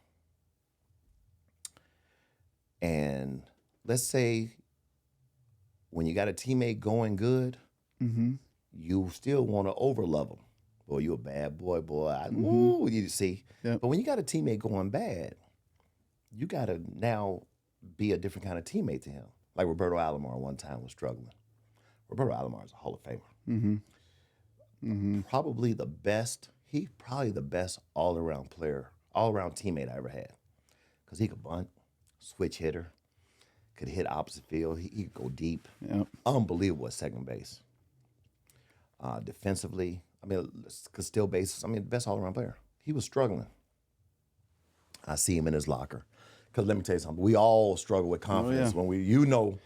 B: and let's say when you got a teammate going good, you still want to overlove them. Boy, you a bad boy, woo, you see.
A: Yep.
B: But when you got a teammate going bad, you got to now be a different kind of teammate to him. Like Roberto Alomar one time was struggling. Roberto Alomar is a Hall of Famer. Probably the best all-around player, all-around teammate I ever had. Because he could bunt, switch hitter, could hit opposite field. He could go deep.
A: Yep.
B: Unbelievable at second base. Defensively, I mean, could steal bases. I mean, best all-around player. He was struggling. I see him in his locker. Because let me tell you something. We all struggle with confidence when when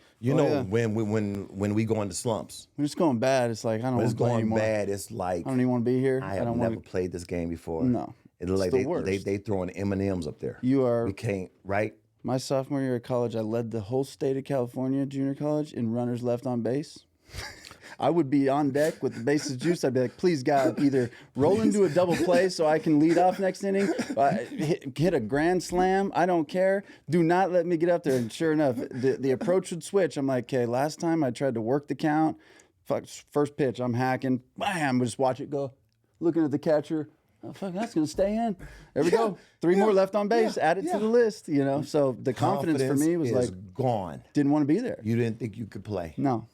B: we go into slumps.
A: When it's going bad, it's like, I don't
B: When
A: want
B: it's
A: to play
B: going
A: anymore.
B: bad, it's like
A: I don't even want to be here.
B: I have never played this game before.
A: No.
B: It's like
A: the worst.
B: they throwing M&Ms up there.
A: You are.
B: We can't, right?
A: My sophomore year of college, I led the whole state of California junior college in runners left on base. I would be on deck with the bases juice. I'd be like, please, God, either roll into a double play so I can lead off next inning, hit a grand slam. I don't care. Do not let me get up there. And sure enough, the approach would switch. I'm like, okay, last time I tried to work the count. First pitch, I'm hacking. Bam, just watch it go. Looking at the catcher. Oh, fuck, that's going to stay in. There we go. 3 more left on base. Add it to the list, you know. So the confidence for me was like,
B: gone.
A: didn't want to be there.
B: You didn't think you could play.
A: No.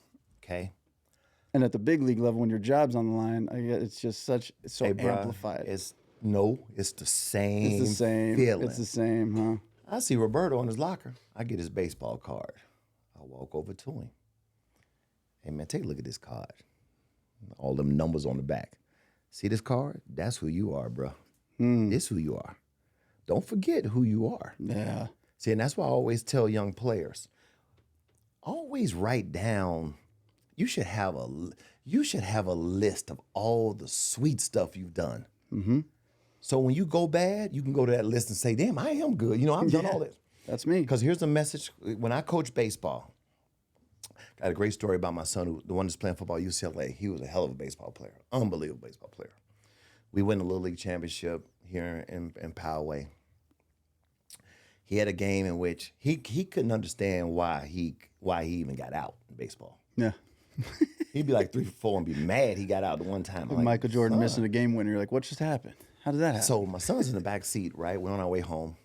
B: Okay.
A: And at the big league level, when your job's on the line, it's just so
B: bruh,
A: amplified.
B: It's the same.
A: It's the same.
B: feeling.
A: It's the same, huh?
B: I see Roberto in his locker. I get his baseball card. I walk over to him. Hey, man, take a look at this card. All them numbers on the back. See this card? That's who you are, bro. This who you are. Don't forget who you are.
A: Yeah.
B: See, and that's why I always tell young players, always write down. You should have a list of all the sweet stuff you've done. Mm-hmm. So when you go bad, you can go to that list and say, damn, I am good. You know, I've done all this.
A: That's me.
B: Because here's the message. When I coach baseball, I had a great story about my son, the one that's playing football at UCLA. He was a hell of a baseball player, unbelievable baseball player. We won the Little League Championship here in Poway. He had a game in which he couldn't understand why he even got out in baseball.
A: Yeah.
B: He'd be like 3-4 and be mad he got out the one time.
A: Like Michael Jordan missing a game winner. You're like, what just happened? How did that happen?
B: So my son's in the back seat, right? We're on our way home.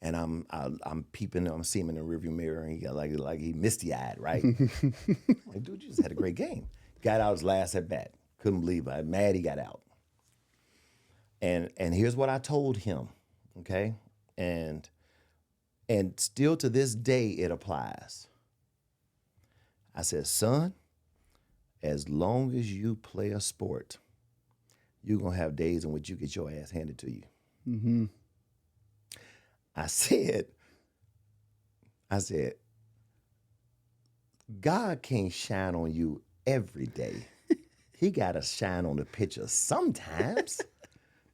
B: And I'm peeping, I'm seeing him in the rearview mirror, and he got like he misty-eyed, right? Like, dude, you just had a great game. got out his last at bat. Couldn't believe it. I'm mad he got out. And here's what I told him, okay? And still to this day it applies. I said, son, as long as you play a sport, you're going to have days in which you get your ass handed to you.
A: Mm-hmm.
B: I said, God can't shine on you every day. He got to shine on the pitcher sometimes.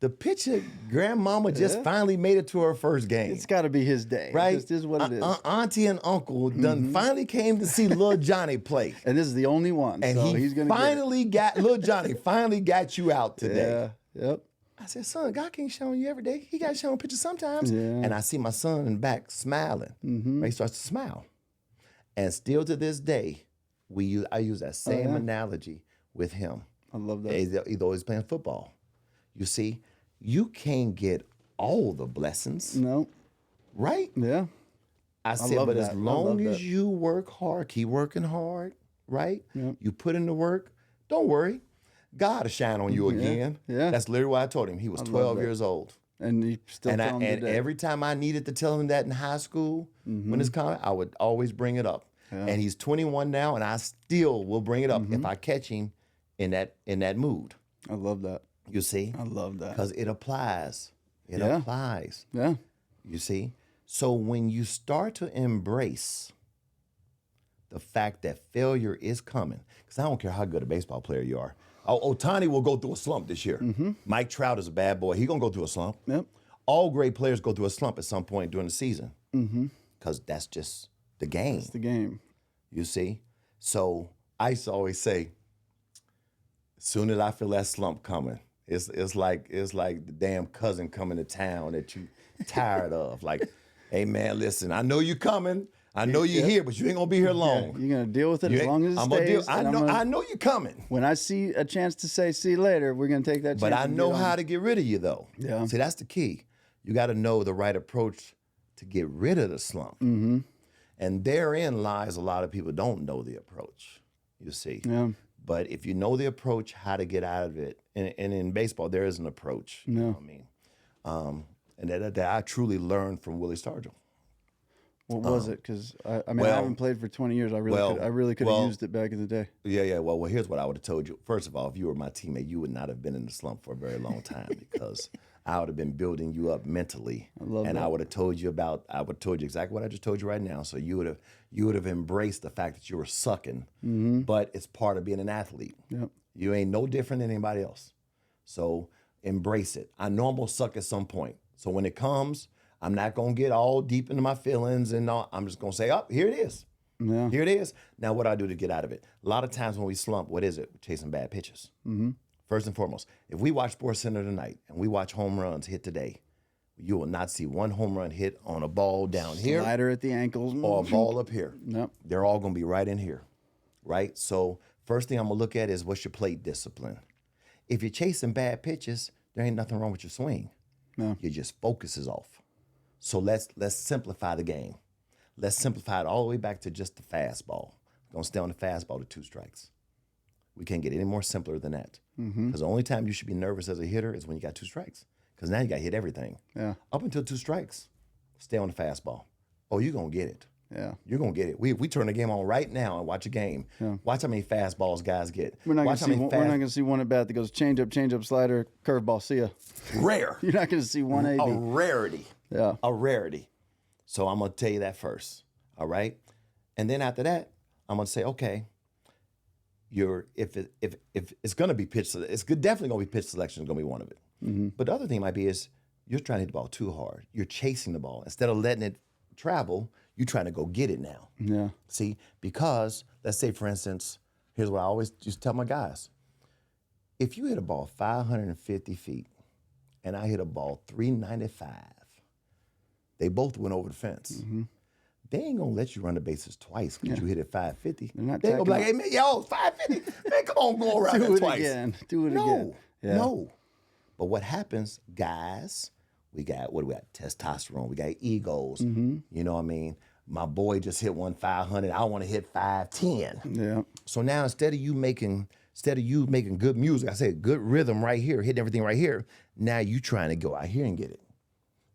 B: The pitcher, grandmama just finally made it to her first game.
A: It's got to be his day.
B: Right?
A: This is what it is.
B: Auntie and uncle done finally came to see little Johnny play.
A: And this is the only one.
B: And
A: so
B: he
A: he's gonna
B: finally got, little Johnny finally got you out today.
A: Yeah. Yep.
B: I said, son, God can't show you every day. He got to show on pitches sometimes.
A: Yeah.
B: And I see my son in the back smiling. He starts to smile. And still to this day, I use that same analogy with him.
A: I love that.
B: He's always playing football. You see, you can't get all the blessings,
A: No.
B: right?
A: Yeah.
B: I said,
A: love
B: but
A: that.
B: as
A: I
B: long
A: love
B: as
A: that.
B: you work hard, keep working hard, right?
A: Yep.
B: You put in the work, don't worry. God will shine on you again.
A: Yeah.
B: That's literally what I told him. He was 12
A: that.
B: years old.
A: And you still
B: And,
A: tell him today.
B: every time I needed to tell him that in high school, when it's coming, I would always bring it up.
A: Yeah.
B: And he's 21 now, and I still will bring it up if I catch him in that mood.
A: I love that.
B: You see?
A: I love that.
B: Because it applies. It
A: Yeah.
B: applies.
A: Yeah.
B: You see? So when you start to embrace the fact that failure is coming, because I don't care how good a baseball player you are. Ohtani will go through a slump this year. Mike Trout is a bad boy. He's going to go through a slump.
A: Yep.
B: All great players go through a slump at some point during the season. Because that's just the game.
A: It's the game.
B: You see? So I used to always say, as soon as I feel that slump coming, it's like the damn cousin coming to town that you tired of. Like, hey man, listen, I know you coming. I know you're here, but you ain't gonna be here long.
A: You're gonna deal with it
B: You
A: as
B: ain't-
A: long as it
B: I'm gonna
A: stays.
B: deal.
A: and
B: I know you're coming.
A: when I see a chance to say "see you later," we're gonna take that chance.
B: But I
A: and
B: know
A: get
B: how
A: on.
B: to get rid of you though.
A: Yeah.
B: See, that's the key. You got to know the right approach to get rid of the slump. And therein lies a lot of people don't know the approach. You see.
A: Yeah.
B: But if you know the approach, how to get out of it, and in baseball there is an approach. You know what I mean, and that I truly learned from Willie Stargell.
A: What was it? Because I mean, I
B: well-
A: haven't played for 20 years. I really could have used it back in the day.
B: Yeah. Well, here's what I would have told you. First of all, if you were my teammate, you would not have been in the slump for a very long time because I would have been building you up mentally.
A: love
B: I would have told you exactly what I just told you right now. So you would have embraced the fact that you were sucking, but it's part of being an athlete.
A: Yep.
B: You ain't no different than anybody else. So embrace it. I know I'm gonna suck at some point. So when it comes, I'm not gonna get all deep into my feelings and all. I'm just gonna say, oh, here it is.
A: Yeah.
B: Here it is. Now, what do I do to get out of it? A lot of times when we slump, what is it? We're chasing bad pitches. First and foremost, if we watch SportsCenter tonight and we watch home runs hit today, you will not see one home run hit on a ball down here
A: Slider at the ankles.
B: or a ball up here.
A: Yep.
B: They're all going to be right in here, right? So first thing I'm going to look at is what's your plate discipline. If you're chasing bad pitches, there ain't nothing wrong with your swing.
A: No.
B: Your just focus is off. So let's simplify the game. Let's simplify it all the way back to just the fastball. Don't stay on the fastball to 2 strikes. We can't get any more simpler than that. Because the only time you should be nervous as a hitter is when you got 2 strikes. Because now you got to hit everything.
A: Yeah.
B: Up until 2 strikes, stay on the fastball. Oh, you're going to get it.
A: Yeah.
B: You're going to get it. We turn the game on right now and watch a game.
A: Yeah.
B: Watch how many fastballs guys get.
A: We're not
B: Watch how many
A: gonna see one at bat that goes change up, slider, curveball. See ya.
B: Rare.
A: You're not gonna see 180.
B: A rarity.
A: Yeah.
B: A rarity. So I'm going to tell you that first. All right? And then after that, I'm going to say, okay, if it's going to be pitch, it's definitely going to be pitch selection is going to be one of it. But the other thing might be is you're trying to hit the ball too hard. You're chasing the ball. Instead of letting it travel, you're trying to go get it now.
A: Yeah.
B: See, because let's say, for instance, here's what I always just tell my guys. If you hit a ball 550 feet and I hit a ball 395, they both went over the fence. They ain't gonna let you run the bases twice because you hit it 550.
A: They're not
B: They gonna be like,
A: tacking
B: hey man, yo, 550. Man, come on, go around
A: Do
B: that
A: it
B: twice.
A: again. Do it
B: No,
A: again. Yeah.
B: no. But what happens, guys, we got testosterone, we got egos, you know what I mean? my boy just hit one 500. I want to hit 510.
A: Yeah.
B: So now instead of you making good music, I said good rhythm right here, hitting everything right here. Now you trying to go out here and get it.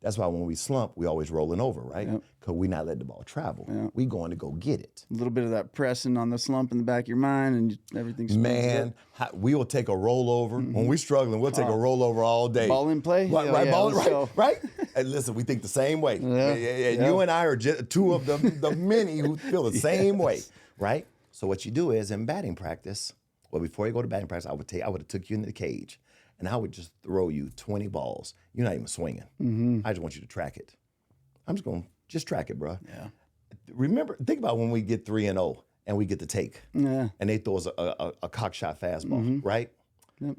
B: That's why when we slump, we always rolling over, right? Because we not letting the ball travel. We going to go get it.
A: A little bit of that pressing on the slump in the back of your mind, and everything's
B: Man, we will take a rollover. When we struggling, we'll take a rollover all day.
A: Ball in play?
B: Right,
A: Yeah,
B: right,
A: yeah,
B: ball,
A: let's go.
B: right. And listen, we think the same way.
A: Yeah.
B: You and I are just two of the many who feel the same way, right? So what you do is in batting practice, well, before you go to batting practice, I would have took you into the cage, and I would just throw you 20 balls. You're not even swinging. I just want you to track it. I'm just going to track it, bro.
A: Yeah.
B: Remember, think about when we get 3-0 and we get the take.
A: Yeah.
B: And they throw us a cock shot fastball, right?
A: Yep.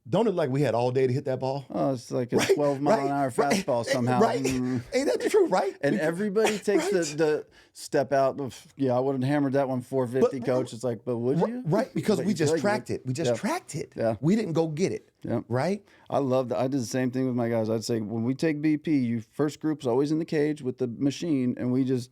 B: Don't it like we had all day to hit that ball?
A: Oh, it's like a 12-mile-an-hour fastball somehow.
B: Right? Ain't that the truth, right?
A: And everybody takes the step out of, I would have hammered that one 450, coach. It's like, but would you?
B: Right, because
A: But
B: we
A: you
B: just
A: feel like
B: tracked it. We just tracked it.
A: Yeah.
B: We didn't go get it,
A: Yep.
B: right?
A: I love that. I did the same thing with my guys. I'd say when we take BP, you first group's always in the cage with the machine, and we just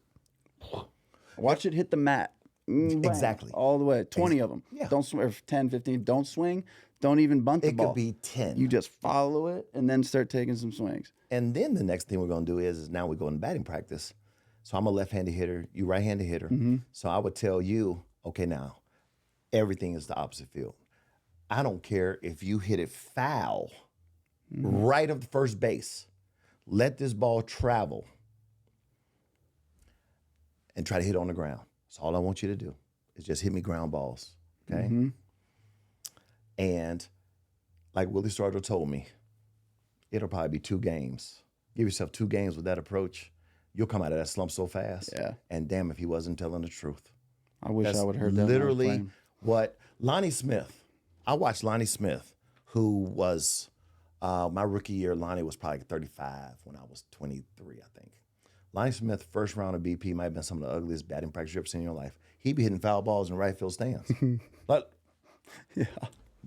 A: watch it hit the mat. Bang,
B: Exactly.
A: all the way. 20 of them.
B: Yeah.
A: Don't swing, or 10, 15. Don't swing. Don't even bunt the
B: It
A: ball.
B: could be 10.
A: You just follow it and then start taking some swings.
B: And then the next thing we're going to do is now we go in batting practice. So I'm a left-handed hitter, you right-handed hitter. So I would tell you, okay, now everything is the opposite field. I don't care if you hit it foul right of the first base. Let this ball travel and try to hit it on the ground. That's all I want you to do is just hit me ground balls, okay? And like Willie Stargell told me, it'll probably be 2 games. Give yourself 2 games with that approach. You'll come out of that slump so fast.
A: Yeah.
B: And damn if he wasn't telling the truth.
A: I wish
B: That's
A: I would have heard that. when I was
B: literally
A: playing.
B: what Lonnie Smith. I watched Lonnie Smith, who was my rookie year. Lonnie was probably 35 when I was 23, I think. Lonnie Smith, first round of BP, might have been some of the ugliest batting practice you've ever seen in your life. He'd be hitting foul balls in right field stands.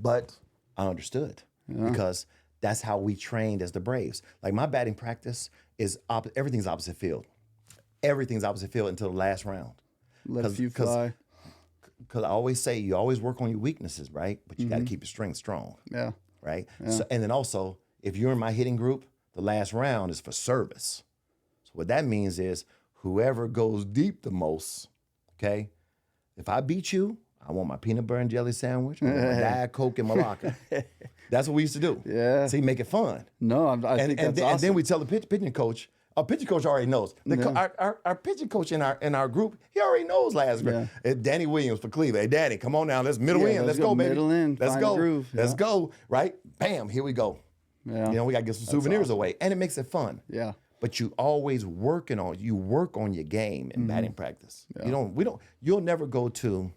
B: But I understood because that's how we trained as the Braves. Like my batting practice is everything's opposite field. Everything's opposite field until the last round.
A: Let a few fly.
B: Because I always say you always work on your weaknesses, right? But you got to keep your strength strong,
A: Yeah.
B: right? So, and then also, if you're in my hitting group, the last round is for service. So what that means is whoever goes deep the most, okay? If I beat you, I want my peanut butter and jelly sandwich, I want my Diet Coke in my locker. That's what we used to do.
A: Yeah.
B: See, make it fun.
A: No, I think that's awesome.
B: And then we tell the pitching coach. Our pitching coach already knows. Our pitching coach in our group, he already knows last grade. Danny Williams for Cleveland. Hey, Danny, come on now. Let's middle in. Let's go, baby.
A: Middle in.
B: Let's
A: Find
B: go.
A: the groove.
B: Let's go. Right? Bam. Here we go.
A: Yeah.
B: You know, we got to get some souvenirs away. And it makes it fun.
A: Yeah.
B: But you always work on your game in batting practice. You'll never go to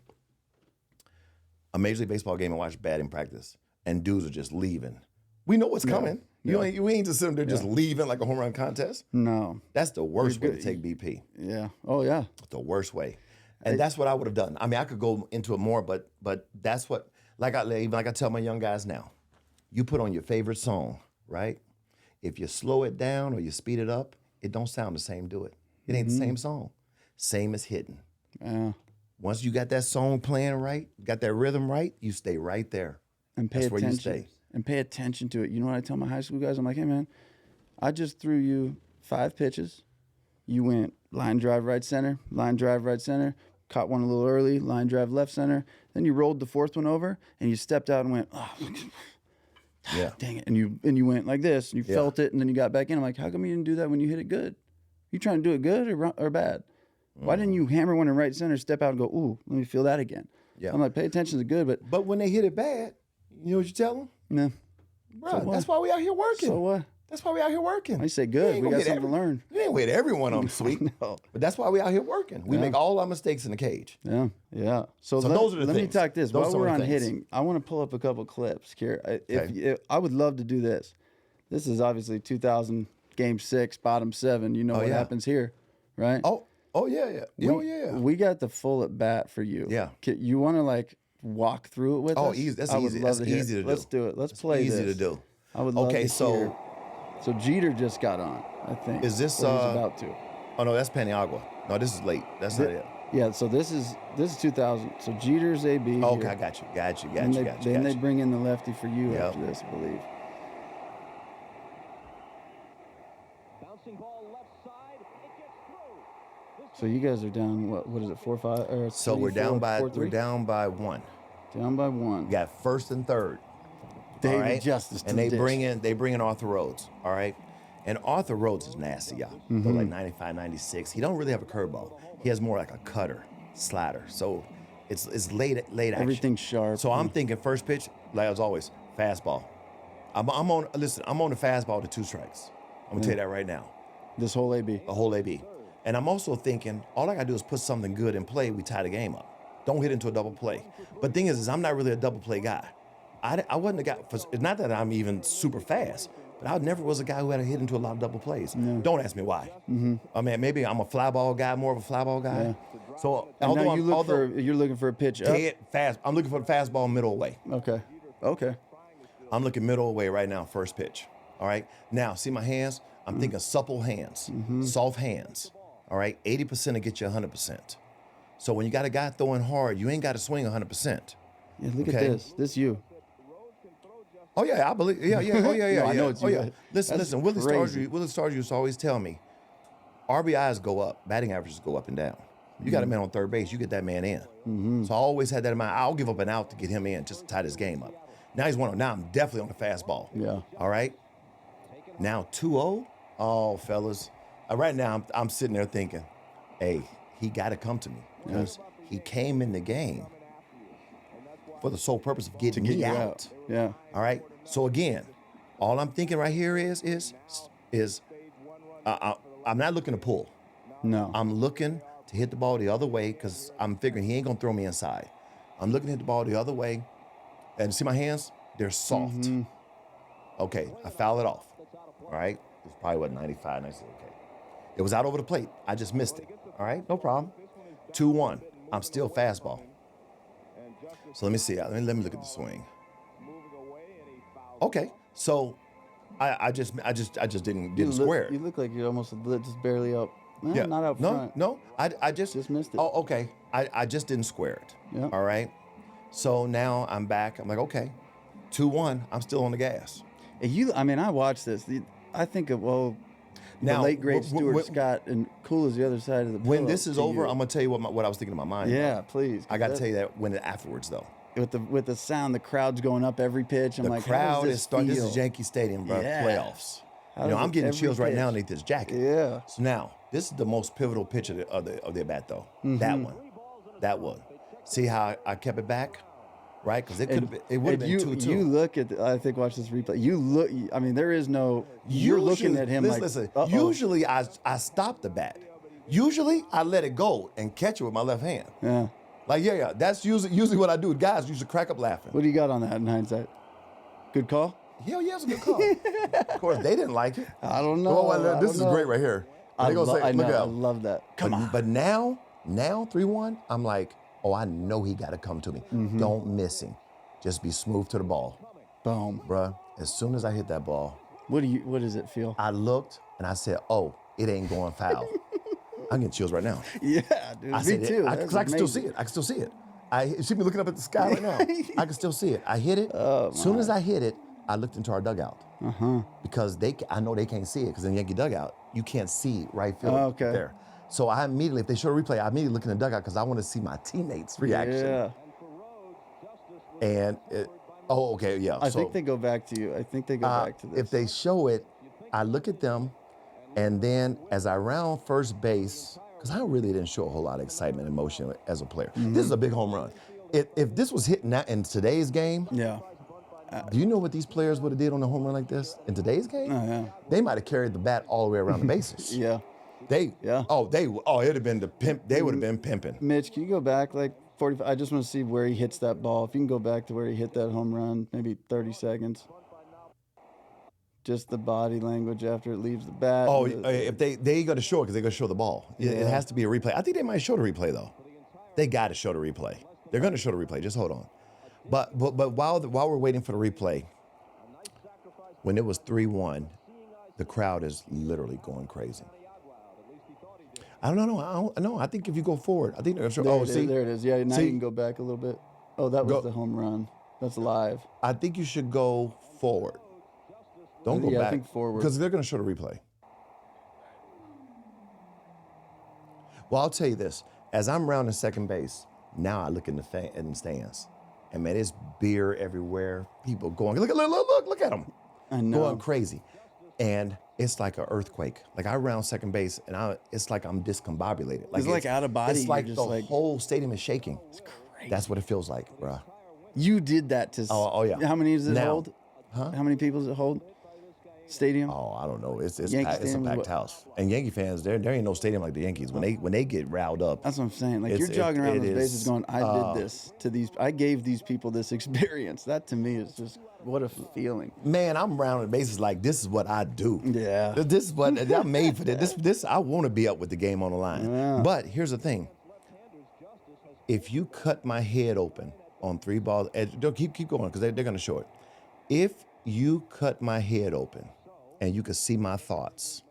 B: a Major League Baseball game and watch batting practice and dudes are just leaving. We know what's coming. We ain't just sitting there just leaving like a home run contest.
A: No.
B: That's the worst way to take BP.
A: Yeah. Oh, yeah.
B: The worst way. And that's what I would have done. I mean, I could go into it more, but that's what, like I tell my young guys now, you put on your favorite song, right? If you slow it down or you speed it up, it don't sound the same, do it? It ain't the same song. Same as hitting.
A: Yeah.
B: Once you got that song playing right, got that rhythm right, you stay right there.
A: And pay
B: That's where you
A: attention.
B: stay.
A: And pay attention to it. You know what I tell my high school guys? I'm like, hey, man, I just threw you 5 pitches. You went line drive right center, line drive right center, caught one a little early, line drive left center. Then you rolled the 4th one over, and you stepped out and went, oh,
B: Yeah.
A: dang it. And you went like this, and you felt it, and then you got back in. I'm like, how come you didn't do that when you hit it good? You trying to do it good or bad? Why didn't you hammer one in right center, step out and go, ooh, let me feel that again?
B: Yeah.
A: I'm like, pay attention to good, but
B: when they hit it bad, you know what you tell them?
A: nah.
B: Bro, that's why we out here working.
A: So what?
B: That's why we out here working.
A: I say good. We got something to learn.
B: You ain't with everyone on sweet.
A: No.
B: But that's why we out here working. We make all our mistakes in the cage.
A: Yeah, yeah. So
B: those are the
A: let me
B: things.
A: talk this.
B: Those
A: While
B: are
A: we're
B: the
A: on
B: things.
A: hitting, I want to pull up a couple clips here.
B: Okay.
A: I would love to do this. This is obviously 2000 Game 6, bottom 7. You know what
B: yeah.
A: happens here, right?
B: Oh yeah.
A: We got the full at bat for you.
B: Yeah.
A: You want to like walk through it with us?
B: Easy. That's
A: I would
B: easy.
A: love
B: That's
A: hear
B: easy
A: it.
B: to do.
A: Let's do it. Let's play
B: Easy
A: this.
B: to do.
A: I would love
B: Okay,
A: to
B: so
A: hear. So Jeter just got on, I think.
B: Is this,
A: Or he's about to.
B: Oh no, that's Paniagua. No, this is late. That's not it.
A: Yeah, so this is 2000. So Jeter's AB.
B: Okay,
A: here.
B: I got you.
A: Then they bring in the lefty for you
B: Yep.
A: after this, I believe.
C: Bouncing ball left side. It gets through.
A: So you guys are down. What is it? 4-5 or
B: So
A: 3-4,
B: we're down by
A: 4-3?
B: one.
A: Down by one.
B: We got first and third.
A: David
B: all right?
A: Justice to
B: and
A: the
B: they bring in Arthur Rhodes. All right. And Arthur Rhodes is nasty, y'all.
A: Mm-hmm.
B: Throw like 95, 96. He don't really have a curveball. He has more like a cutter, slider. So it's late action.
A: Everything's sharp.
B: So I'm thinking first pitch, like as always, fastball. I'm on the fastball to 2 strikes. I'm gonna tell you that right now.
A: This whole AB.
B: A whole AB. And I'm also thinking, all I gotta do is put something good in play, we tie the game up. Don't hit into a double play. But thing is I'm not really a double play guy. I wasn't a guy, it's not that I'm even super fast, but I never was a guy who had to hit into a lot of double plays.
A: No.
B: Don't ask me why. I mean, maybe I'm a fly ball guy, more of a fly ball guy.
A: Yeah.
B: So
A: And now you're looking for a pitch up.
B: dead fast, I'm looking for the fastball middle away.
A: Okay.
B: I'm looking middle away right now, first pitch. All right. Now, see my hands? I'm thinking supple hands, soft hands. All right. 80% will get you 100%. So when you got a guy throwing hard, you ain't got to swing 100%.
A: Yeah, look at
B: Okay.
A: this. This you.
B: Oh yeah, I believe. Yeah. Oh yeah.
A: No, I know it's you.
B: Yeah. Listen.
A: That's
B: Willie
A: crazy.
B: Stargell used to always tell me, RBIs go up, batting averages go up and down. You got a man on third base, you get that man in. So I always had that in mind. I'll give up an out to get him in, just to tie this game up. Now he's 1-0. Now I'm definitely on the fastball.
A: Yeah.
B: All right. Now 2-0. Oh, fellas. Right now I'm sitting there thinking, hey, he got to come to me because he came in the game for the sole purpose of getting
A: Get
B: me
A: you
B: out.
A: Yeah.
B: All right. So again, all I'm thinking right here is I'm not looking to pull.
A: No.
B: I'm looking to hit the ball the other way because I'm figuring he ain't gonna throw me inside. I'm looking to hit the ball the other way, and see my hands? They're soft. Okay, I foul it off. All right. It's probably what 95, 96. Okay. It was out over the plate. I just missed it. All right, no problem. 2-1. I'm still fastball. So let me see. Let me look at the swing. Okay, so I just didn't square it.
A: You look like you're almost just barely up. No, not out front.
B: No, I just
A: missed it.
B: Oh, okay. I just didn't square it.
A: Yeah.
B: All right. So now I'm back. I'm like, okay, 2-1. I'm still on the gas.
A: And I watched this. I think of the
B: Now,
A: late great Stuart Scott and Cool as the other side of the
B: When
A: pillow
B: this is
A: to
B: over,
A: you.
B: I'm gonna tell you what I was thinking in my mind.
A: Yeah, please.
B: I got to tell you that when afterwards though.
A: With the sound, the crowd's going up every pitch. I'm
B: The
A: like,
B: crowd
A: how does
B: is starting. This
A: feel?
B: is Yankee Stadium, bro.
A: Yeah.
B: Playoffs.
A: How
B: You know,
A: does
B: I'm
A: it
B: getting
A: every
B: chills right now
A: pitch?
B: underneath this jacket.
A: Yeah.
B: So now, this is the most pivotal pitch of the at bat, though. That one. See how I kept it back, right? Because it would have been 2-2.
A: You look at. I think watch this replay. You look. I mean, there is no. You're looking at him
B: listen,
A: like.
B: usually I stop the bat. Usually I let it go and catch it with my left hand.
A: Yeah.
B: Like yeah. That's usually what I do. Guys usually crack up laughing.
A: What do you got on that in hindsight? Good call.
B: Hell yeah, it's a good call. Of course, they didn't like it.
A: I don't know.
B: This is great right here.
A: I
B: They gonna say, look
A: I
B: out.
A: love that. Come on.
B: But now 3-1, I'm like, oh, I know he got to come to me. Don't miss him. Just be smooth to the ball.
A: Boom.
B: Bruh, as soon as I hit that ball,
A: What does it feel?
B: I looked and I said, oh, it ain't going foul. I'm getting chills right now.
A: Yeah, dude.
B: I
A: Me
B: said,
A: too.
B: Because I can still see it. I can still see it. You see me looking up at the sky right now. I can still see it. I hit it. As soon as I hit it, I looked into our dugout. Because I know they can't see it because in the Yankee dugout, you can't see right field there. So I immediately, if they show a replay, I immediately look in the dugout because I want to see my teammates' reaction.
A: Yeah.
B: And
A: I think they go back to you. I think they go back to this.
B: if they show it, I look at them, and then as I round first base, because I really didn't show a whole lot of excitement and emotion as a player. This is a big home run. If this was hit in today's game,
A: Yeah.
B: do you know what these players would have did on a home run like this in today's game?
A: Oh, yeah.
B: They might have carried the bat all the way around the bases.
A: Yeah.
B: It'd have been the pimp. They would have been pimping.
A: Mitch, can you go back like 45? I just want to see where he hits that ball. If you can go back to where he hit that home run, maybe 30 seconds. Just the body language after it leaves the bat.
B: Oh, if they got to show it because they're going to show the ball. It
A: Yeah.
B: has to be a replay. I think they might show the replay though. They got to show the replay. They're going to show the replay. Just hold on. But while we're waiting for the replay, when it was 3-1, the crowd is literally going crazy. I don't know. I don't know. I think if you go forward, I think they're sure.
A: There,
B: Oh,
A: it is,
B: see,
A: there it is. Yeah, now
B: See?
A: you can go back a little bit. Oh, that was
B: Go-
A: the home run. That's live.
B: I think you should go forward. Don't go
A: Yeah, I
B: back.
A: think forward.
B: Because they're going to show the replay. Well, I'll tell you this. As I'm rounding second base, now I look in the stands. And man, there's beer everywhere. People going, look at them.
A: I know.
B: Going crazy. And it's like an earthquake. Like I round second base and it's like I'm discombobulated.
A: It's like out of body.
B: It's like
A: You're
B: the
A: just like-
B: whole stadium is shaking.
A: It's crazy.
B: That's what it feels like, bruh.
A: You did that to.
B: Oh, yeah.
A: How many does it
B: Now-
A: hold?
B: Huh?
A: How many people does it hold? Stadium.
B: Oh, I don't know. It's
A: Yankee
B: a
A: Stadium is
B: packed
A: what?
B: house. And Yankee fans, there ain't no stadium like the Yankees. When they get riled up,
A: That's what I'm saying. Like you're
B: It's-
A: jogging around
B: it
A: those bases
B: is,
A: going, I did this to these. I gave these people this experience. That to me is just what a feeling.
B: man, I'm rounding bases like this is what I do.
A: Yeah.
B: This is what I'm made for. This I want to be up with the game on the line.
A: Yeah.
B: But here's the thing: if you cut my head open on 3 balls, don't keep going because they're going to show it. If you cut my head open and you could see my thoughts,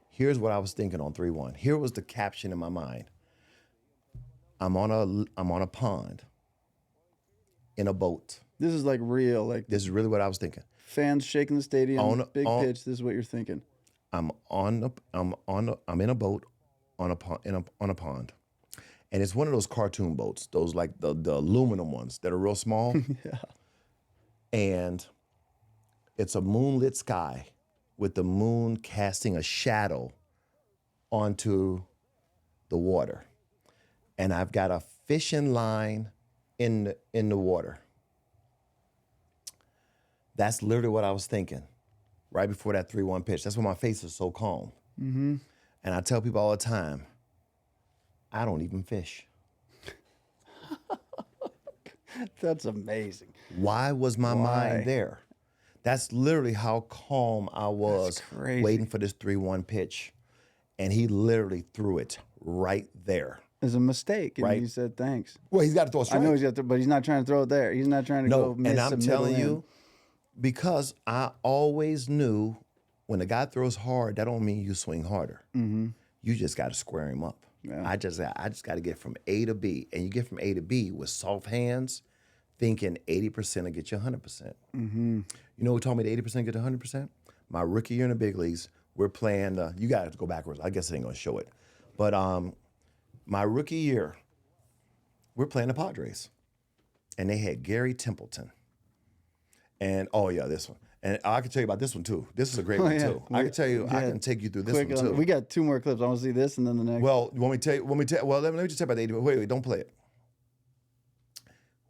B: here's what I was thinking on 3-1. Here was the caption in my mind. I'm on a pond in a boat.
A: This is like real. Like
B: This is really what I was thinking.
A: fans shaking the stadium. Big
B: on-
A: pitch. This is what you're thinking.
B: I'm in a boat on a pond, and it's one of those cartoon boats, those like the aluminum ones that are real small.
A: Yeah.
B: And it's a moonlit sky with the moon casting a shadow onto the water, and I've got a fishing line in the water. That's literally what I was thinking right before that 3-1 pitch. That's why my face is so calm. Mm-hmm. And I tell people all the time, I don't even fish.
A: That's amazing.
B: Why was my
A: Why?
B: mind there? That's literally how calm I was
A: crazy.
B: waiting for this 3-1 pitch. And he literally threw it right there.
A: It's a mistake, and
B: Right.
A: he said thanks.
B: Well, he's got to throw a
A: I
B: strike.
A: know he's got to, but he's not trying to throw it there. He's not trying to
B: No,
A: go miss
B: and
A: a
B: I'm
A: middle
B: telling
A: in.
B: you, because I always knew when a guy throws hard, that don't mean you swing harder. Mm-hmm. You just got to square him up.
A: Yeah.
B: I just got to get from A to B, and you get from A to B with soft hands, thinking 80% will get you 100%. Mm-hmm. You know who told me the 80% get 100%? My rookie year in the big leagues. We're playing. You got to go backwards. I guess it ain't gonna show it, but my rookie year, we're playing the Padres, and they had Gary Templeton. And oh yeah, this one. And I can tell you about this one too. This is a great one
A: yeah.
B: too. I can tell you. I
A: Yeah.
B: can take you through this
A: Quick,
B: one too.
A: we got 2 more clips. I want to see this and then the next.
B: Well, let me tell. Well, let me just tell you about the 80. Wait, don't play it.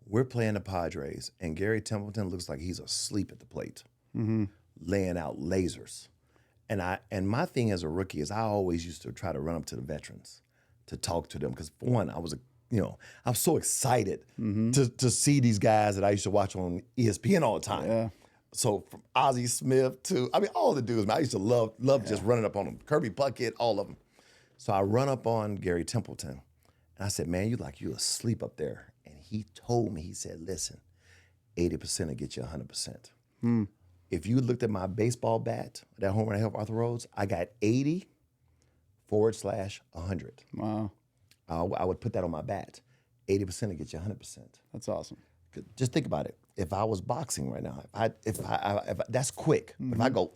B: We're playing the Padres, and Gary Templeton looks like he's asleep at the plate, laying out lasers. And my thing as a rookie is I always used to try to run up to the veterans to talk to them because for one, I was I'm so excited to see these guys that I used to watch on ESPN all the time.
A: Yeah.
B: So from Ozzie Smith to all the dudes, man, I used to love just running up on them. Kirby Puckett, all of them. So I run up on Gary Templeton, and I said, "Man, you asleep up there." And he told me, he said, "Listen, 80% will get you 100%. If you looked at my baseball bat, that home run I helped Arthur Rhodes, I got 80/100.
A: Wow,
B: I would put that on my bat. 80% will get you 100%.
A: that's awesome.
B: Just think about it. If I was boxing right now, if that's quick. If I go,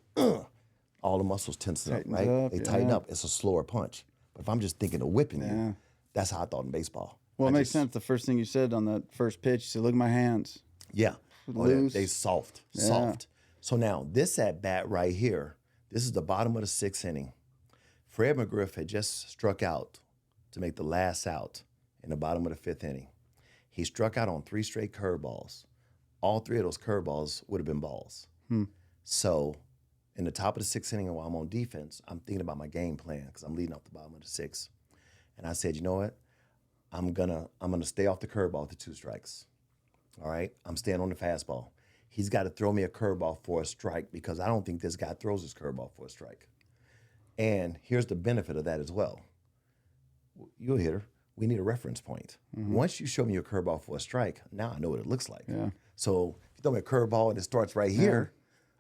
B: all the muscles tense up,
A: Tightens
B: right?
A: up,
B: They tighten
A: yeah.
B: up. It's a slower punch. But if I'm just thinking of whipping
A: Yeah.
B: you, that's how I thought in baseball.
A: Well, it
B: I
A: makes
B: just-
A: sense. The first thing you said on that first pitch, you said, "Look at my hands."
B: Yeah.
A: Loose.
B: They soft. So now this at bat right here, this is the bottom of the 6th inning. Fred McGriff had just struck out to make the last out in the bottom of the 5th inning. He struck out on 3 straight curveballs. All 3 of those curveballs would have been balls. So in the top of the 6th inning while I'm on defense, I'm thinking about my game plan because I'm leading off the bottom of the 6th. And I said, you know what? I'm gonna stay off the curveball to 2 strikes. All right, I'm staying on the fastball. He's got to throw me a curveball for a strike because I don't think this guy throws his curveball for a strike. And here's the benefit of that as well. You're a hitter. We need a reference point. Once you show me your curveball for a strike, now I know what it looks like.
A: Yeah.
B: So if you throw me a curveball and it starts right here,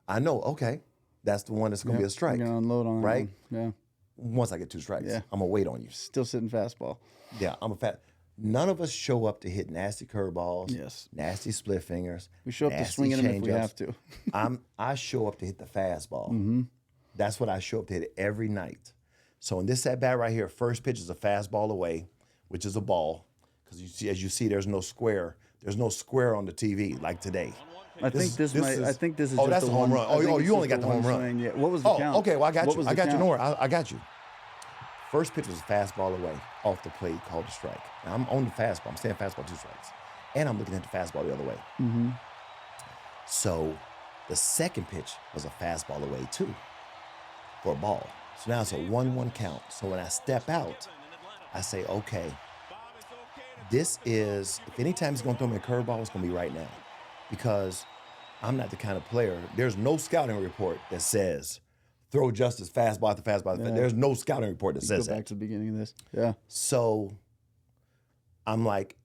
B: I know, okay, that's the one that's going to be a strike.
A: You're gonna unload on that
B: right?
A: one. Yeah.
B: once I get 2 strikes.
A: Yeah.
B: I'm gonna wait on you.
A: Still sitting fastball.
B: Yeah, I'm a fat. None of us show up to hit nasty curveballs,
A: Yes.
B: nasty split fingers.
A: We show up to
B: nasty
A: swinging them if we
B: changeups.
A: have to.
B: I show up to hit the fastball.
A: Mm-hmm.
B: That's what I show up to hit every night. So in this at bat right here, first pitch is a fastball away, which is a ball. Because as you see, there's no square. There's no square on the TV like today.
A: I think this is
B: Oh,
A: just
B: that's
A: the
B: a home
A: one.
B: run.
A: I think
B: Oh,
A: it's
B: you only
A: just
B: got the home
A: one
B: run.
A: swing, yeah. What was the count?
B: Okay, well, I got
A: What
B: you.
A: was
B: I
A: the
B: got you.
A: count?
B: No worry. I got you. First pitch was a fastball away, off the plate, called a strike. Now, I'm on the fastball. I'm staying fastball 2 strikes. And I'm looking at the fastball the other way.
A: Mm-hmm.
B: So the second pitch was a fastball away, too, for a ball. So now it's a 1-1 count. So when I step out, I say, okay, this is, if anytime he's going to throw me a curveball, it's going to be right now. Because I'm not the kind of player, there's no scouting report that says, throw Justice fastball after fastball.
A: Yeah.
B: There's no scouting report that says
A: Go
B: that.
A: back to the beginning of this. Yeah.
B: So I'm like,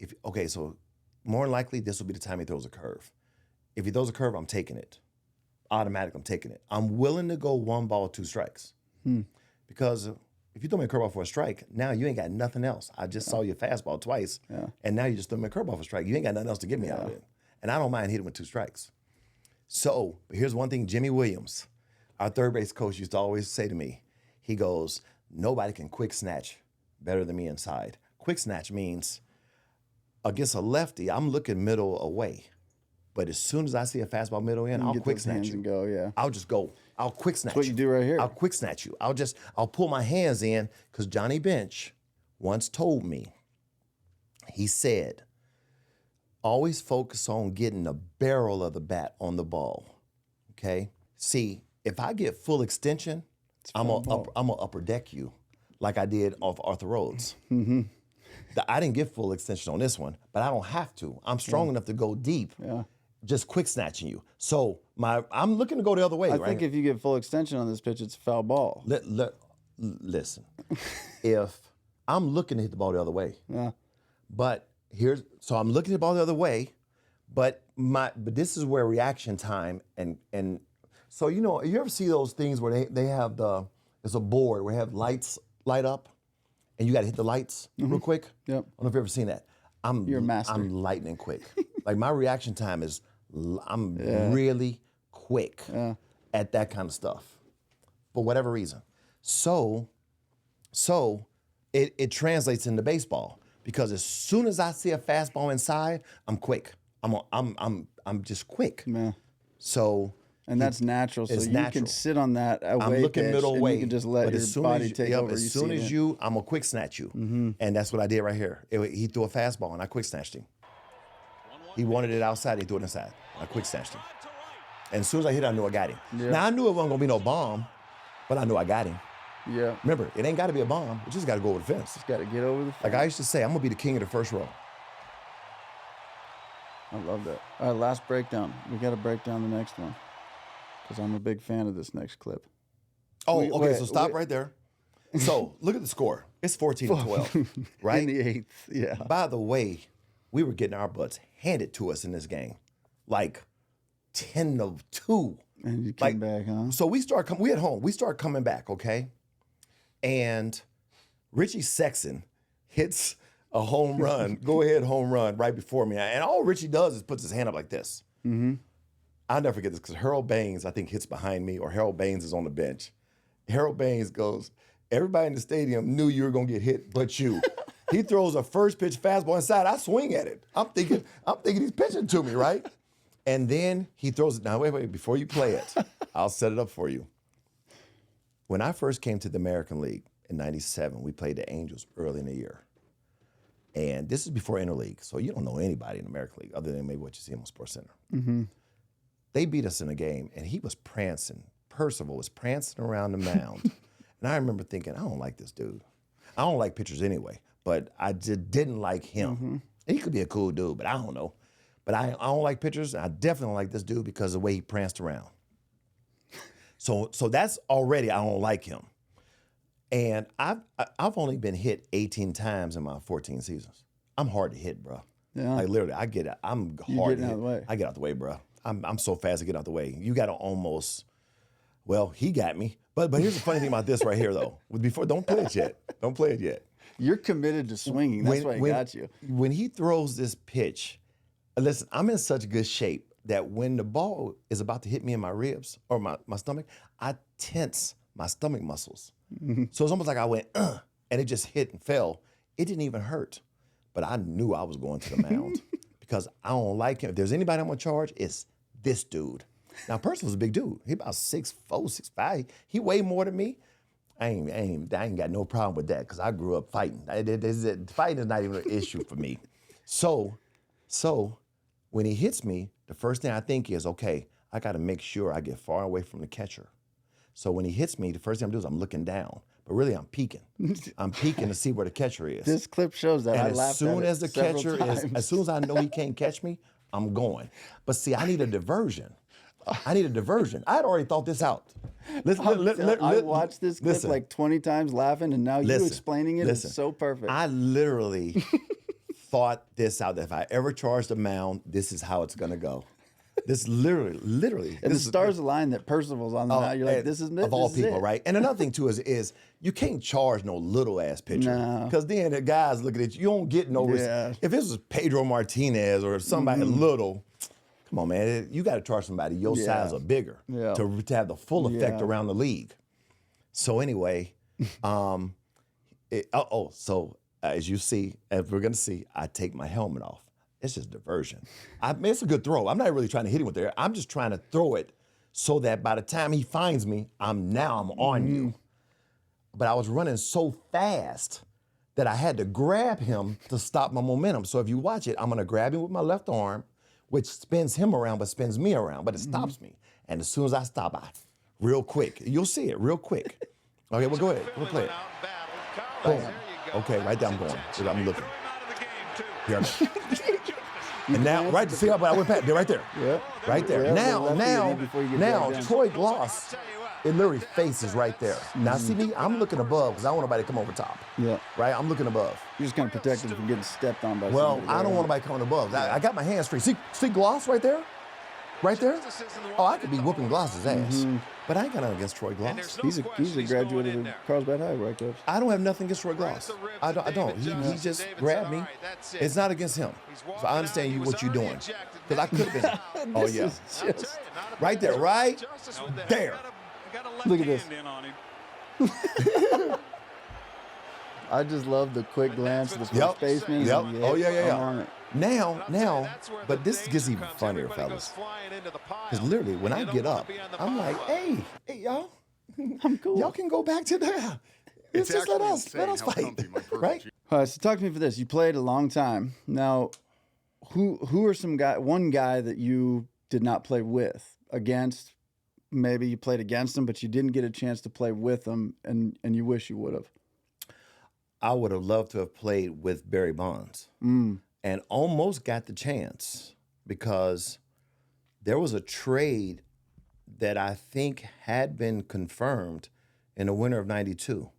B: so more than likely this will be the time he throws a curve. If he throws a curve, I'm taking it. Automatic, I'm taking it. I'm willing to go 1 ball, 2 strikes. Because if you throw me a curveball for a strike, now you ain't got nothing else. I just saw your fastball twice, and now you just threw me a curveball for a strike. You ain't got nothing else to get me out of it. And I don't mind hitting with 2 strikes. So, but here's one thing Jimmy Williams, our third base coach, used to always say to me. He goes, nobody can quick snatch better than me inside. Quick snatch means against a lefty, I'm looking middle away. But as soon as I see a fastball middle in, I'll
A: Get
B: quick
A: those
B: snatch
A: hands
B: you.
A: and go, yeah.
B: I'll just go. I'll quick snatch you.
A: what you do right here.
B: I'll quick snatch you. I'll pull my hands in because Johnny Bench once told me, he said, always focus on getting the barrel of the bat on the ball. Okay? See, if I get full extension, I'm gonna upper deck you like I did off Arthur Rhodes. I didn't get full extension on this one, but I don't have to. I'm strong enough to go deep.
A: Yeah.
B: Just quick snatching you. So I'm looking to go the other way.
A: I
B: right?
A: think if you get full extension on this pitch, it's a foul ball.
B: Listen, if I'm looking to hit the ball the other way, but so I'm looking at the ball the other way, but this is where reaction time and so you ever see those things where they have there's a board where they have lights light up, and you got to hit the lights real quick.
A: Yep.
B: I don't know if you've ever seen that.
A: You're a master.
B: I'm lightning quick. Like my reaction time is I'm really quick at that kind of stuff for whatever reason. So it translates into baseball because as soon as I see a fastball inside, I'm quick. I'm just quick.
A: Yeah.
B: So
A: And that's natural. So
B: it's
A: you
B: natural.
A: can sit on that away
B: I'm looking
A: pitch
B: middle
A: and
B: away.
A: you can just let
B: but
A: your
B: as soon
A: body
B: as
A: take over.
B: As soon as I'm gonna quick snatch you, and that's what I did right here. He threw a fastball and I quick snatched him. He wanted it outside. He threw it inside. I quick snatched him. And as soon as I hit, I knew I got him.
A: Yeah.
B: Now I knew it wasn't gonna be no bomb, but I knew I got him.
A: Yeah.
B: Remember, it ain't got to be a bomb. It just got to go over the fence.
A: Just got to get over the fence.
B: Like I used to say, I'm gonna be the king of the first row.
A: I love that. All right, last breakdown. We got to break down the next one because I'm a big fan of this next clip.
B: Oh,
A: Wait,
B: okay.
A: wait,
B: So stop
A: wait.
B: right there. So look at the score. It's 14-12, right?
A: In the eighth, yeah.
B: By the way, we were getting our butts handed to us in this game, like 10-2.
A: And you came back, huh?
B: So we at home. We start coming back, okay? And Richie Sexton hits a home run, go ahead home run right before me. And all Richie does is puts his hand up like this. I'll never forget this because Harold Baines, I think, hits behind me, or Harold Baines is on the bench. Harold Baines goes, everybody in the stadium knew you were going to get hit but you. He throws a first pitch fastball inside. I swing at it. I'm thinking he's pitching to me, right? And then he throws it. Now, wait, before you play it, I'll set it up for you. When I first came to the American League in '97, we played the Angels early in the year. And this is before Interleague, so you don't know anybody in the American League other than maybe what you see on Sports Center. They beat us in a game, and he was prancing. Percival was prancing around the mound. And I remember thinking, I don't like this dude. I don't like pitchers anyway, but I just didn't like him. He could be a cool dude, but I don't know. But I don't like pitchers. I definitely don't like this dude because of the way he pranced around. So that's already, I don't like him. And I've only been hit 18 times in my 14 seasons. I'm hard to hit, bro.
A: Yeah.
B: Like literally, I get it. I'm
A: You're
B: hard
A: getting
B: to
A: out
B: hit.
A: of the way.
B: I get out the way, bro. I'm so fast to get out the way. You got to almost, Well, he got me. But here's the funny thing about this right here, though. Don't play it yet. Don't play it yet.
A: You're committed to swinging. That's why I got you.
B: When he throws this pitch, listen, I'm in such good shape that when the ball is about to hit me in my ribs or my stomach, I tense my stomach muscles. So it's almost like I went, and it just hit and fell. It didn't even hurt. But I knew I was going to the mound because I don't like him. If there's anybody I'm going to charge, it's this dude. Now, Percival's a big dude. He about 6'4", 6'5". He weighed more than me. I ain't got no problem with that because I grew up fighting. Fighting is not even an issue for me. So when he hits me, the first thing I think is, okay, I got to make sure I get far away from the catcher. So when he hits me, the first thing I'm doing is I'm looking down. But really, I'm peeking. I'm peeking to see where the catcher is.
A: This clip shows that.
B: And
A: I laughed
B: as soon
A: at it
B: as the
A: several
B: catcher
A: times.
B: as soon as I know he can't catch me, I'm going. But see, I need a diversion. I had already thought this out.
A: I watched this clip
B: listen.
A: like 20 times laughing, and now you
B: Listen,
A: explaining it is so perfect.
B: I literally thought this out, that if I ever charge the mound, this is how it's going to go. This literally.
A: and the stars align that Percival's on the mound. You're like, this is
B: of all
A: this is
B: people,
A: it.
B: right? And another thing too is you can't charge no little ass pitcher
A: No.
B: because then the guys looking at you. You don't get no.
A: Yeah.
B: If this was Pedro Martinez or somebody little, come on, man, you got to charge somebody your size or bigger
A: Yeah.
B: to have the full effect
A: Yeah.
B: around the league. So anyway, so as you see, as we're gonna see, I take my helmet off. It's just diversion. It's a good throw. I'm not really trying to hit him with it. I'm just trying to throw it so that by the time he finds me, I'm on you. But I was running so fast that I had to grab him to stop my momentum. So if you watch it, I'm gonna grab him with my left arm, which spins him around but spins me around, but it stops me. And as soon as I stop, real quick, you'll see it real quick. Okay, well, go ahead. We'll play it. Boom. Okay, right there I'm going. I'm looking. Here I go. And now, right, see how I went past, they're right there.
A: Yeah.
B: Right there.
A: Yeah,
B: Now,
A: lefty, and then before you get
B: now,
A: dragged down.
B: Troy Gloss, it literally faces right there. Now, see me? I'm looking above because I don't want nobody to come over top.
A: Yeah.
B: Right? I'm looking above.
A: You're just kind of protecting from getting stepped on by
B: Well,
A: somebody.
B: I don't want nobody coming above. I got my hands free. See Gloss right there? Right there? Oh, I could be whooping Gloss's ass. But I ain't got nothing against Troy Gloss.
A: He's a graduate of Carlsbad High, right, Coach?
B: I don't have nothing against Troy Gloss. I don't. He just grabbed me. It's not against him. So I understand what you're doing. Because I could have been. Oh, yeah.
A: Just,
B: Right there, right there.
A: Look at this. I just love the quick glance of the first baseman.
B: Yep.
A: and
B: Oh, yeah.
A: I'm on it.
B: Now, but this gets even funnier, fellas. Because literally, when I get up, I'm like, hey, y'all.
A: I'm cool.
B: Y'all can go back to there.
D: It's
B: Just let
D: actually
B: us
D: insane how
B: fight,
D: comfy my purple
B: right?
D: jeans
A: All right, so talk to me for this. You played a long time. Now, who are one guy that you did not play with, against? Maybe you played against him, but you didn't get a chance to play with him, and you wish you would have.
B: I would have loved to have played with Barry Bonds and almost got the chance because there was a trade that I think had been confirmed in the winter of '92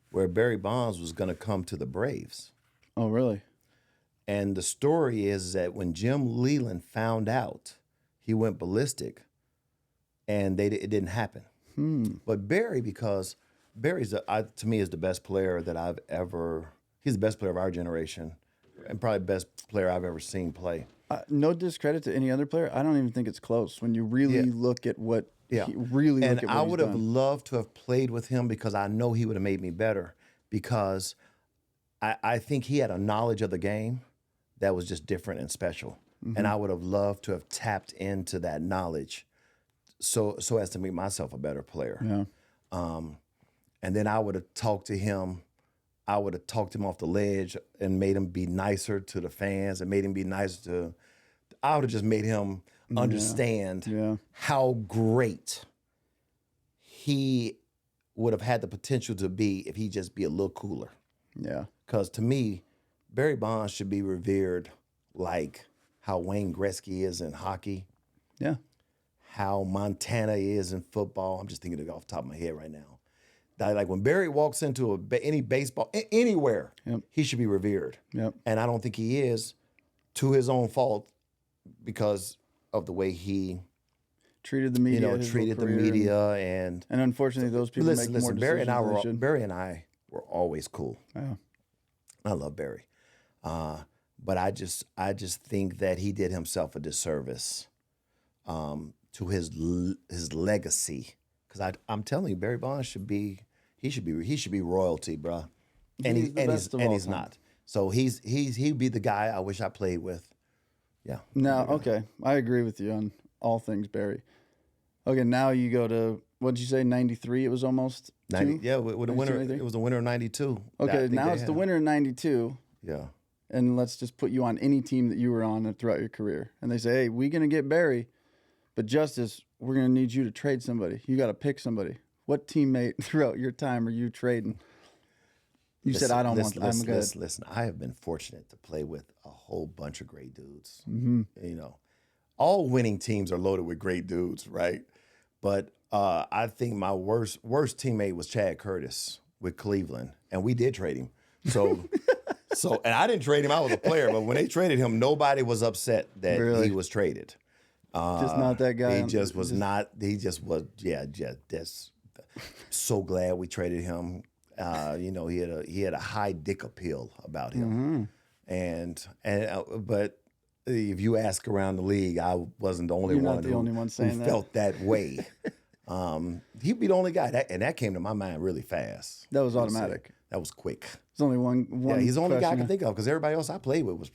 B: where Barry Bonds was going to come to the Braves.
A: Oh, really?
B: And the story is that when Jim Leland found out, he went ballistic and it didn't happen. But Barry, because Barry's, to me, is the best player that I've ever, he's the best player of our generation and probably the best player I've ever seen play.
A: No discredit to any other player. I don't even think it's close when you really look at what
B: I would have loved to have played with him because I know he would have made me better because I think he had a knowledge of the game that was just different and special. And I would have loved to have tapped into that knowledge so as to make myself a better player.
A: Yeah.
B: And then I would have talked to him. I would have talked him off the ledge and made him be nicer to the fans and made him be nicer to. I would have just made him understand how great he would have had the potential to be if he just be a little cooler.
A: Yeah.
B: Because to me, Barry Bonds should be revered like how Wayne Gretzky is in hockey,
A: Yeah.
B: how Montana is in football. I'm just thinking of it off the top of my head right now. Like when Barry walks into any baseball, anywhere, he should be revered.
A: Yep.
B: And I don't think he is, to his own fault, because of the way he
A: treated the media.
B: You know,
A: his whole
B: treated the
A: career,
B: media and
A: and unfortunately, those people
B: listen,
A: make more
B: listen. Barry
A: decisions
B: and I
A: than they
B: were
A: should.
B: Barry and I were always cool.
A: Yeah.
B: I love Barry, but I just think that he did himself a disservice to his legacy. Because I'm telling you, Barry Bonds should be royalty, bro. And
A: He's the best of all
B: he's
A: time.
B: not. So he'd be the guy I wish I played with. Yeah.
A: Now, okay, I agree with you on all things Barry. Okay, now you go to what'd you say? 93. It was almost
B: 90,
A: two?
B: yeah, with the
A: 92,
B: winner.
A: 93?
B: It was the winner of '92.
A: Okay, now it's the winner in 92.
B: Yeah.
A: And let's just put you on any team that you were on throughout your career. And they say, hey, we're going to get Barry, but Justice, we're going to need you to trade somebody. You got to pick somebody. What teammate throughout your time are you trading? You said, I don't want, I'm good.
B: Listen, I have been fortunate to play with a whole bunch of great dudes. Mm-hmm. You know, all winning teams are loaded with great dudes, right? But I think my worst teammate was Chad Curtis with Cleveland, and we did trade him. So, and I didn't trade him. I was a player, but when they traded him, nobody was upset that
A: Really?
B: he was traded.
A: Just not that guy.
B: He just was not. He just was. Yeah, just so glad we traded him. You know, he had a high dick appeal about him, but if you ask around the league, I wasn't the only
A: You're
B: one
A: not the
B: who,
A: only one saying
B: who
A: that.
B: felt that way. He'd be the only guy, that came to my mind really fast.
A: That was automatic.
B: That was quick.
A: There's only one.
B: Yeah, he's the only guy I
A: question.
B: can think of because everybody else I played with was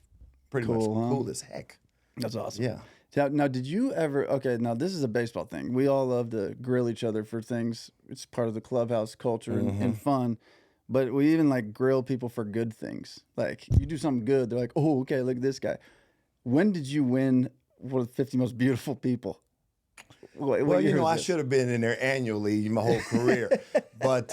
B: pretty much
A: Cool, huh?
B: cool as heck.
A: That's awesome.
B: Yeah.
A: Now, did you ever? Okay, now this is a baseball thing. We all love to grill each other for things. It's part of the clubhouse culture and fun. But we even like grill people for good things. Like you do something good, they're like, "Oh, okay, look at this guy." When did you win one of the 50 most beautiful people? What
B: Well, you
A: year
B: know,
A: was
B: I
A: this?
B: should have been in there annually my whole career. But,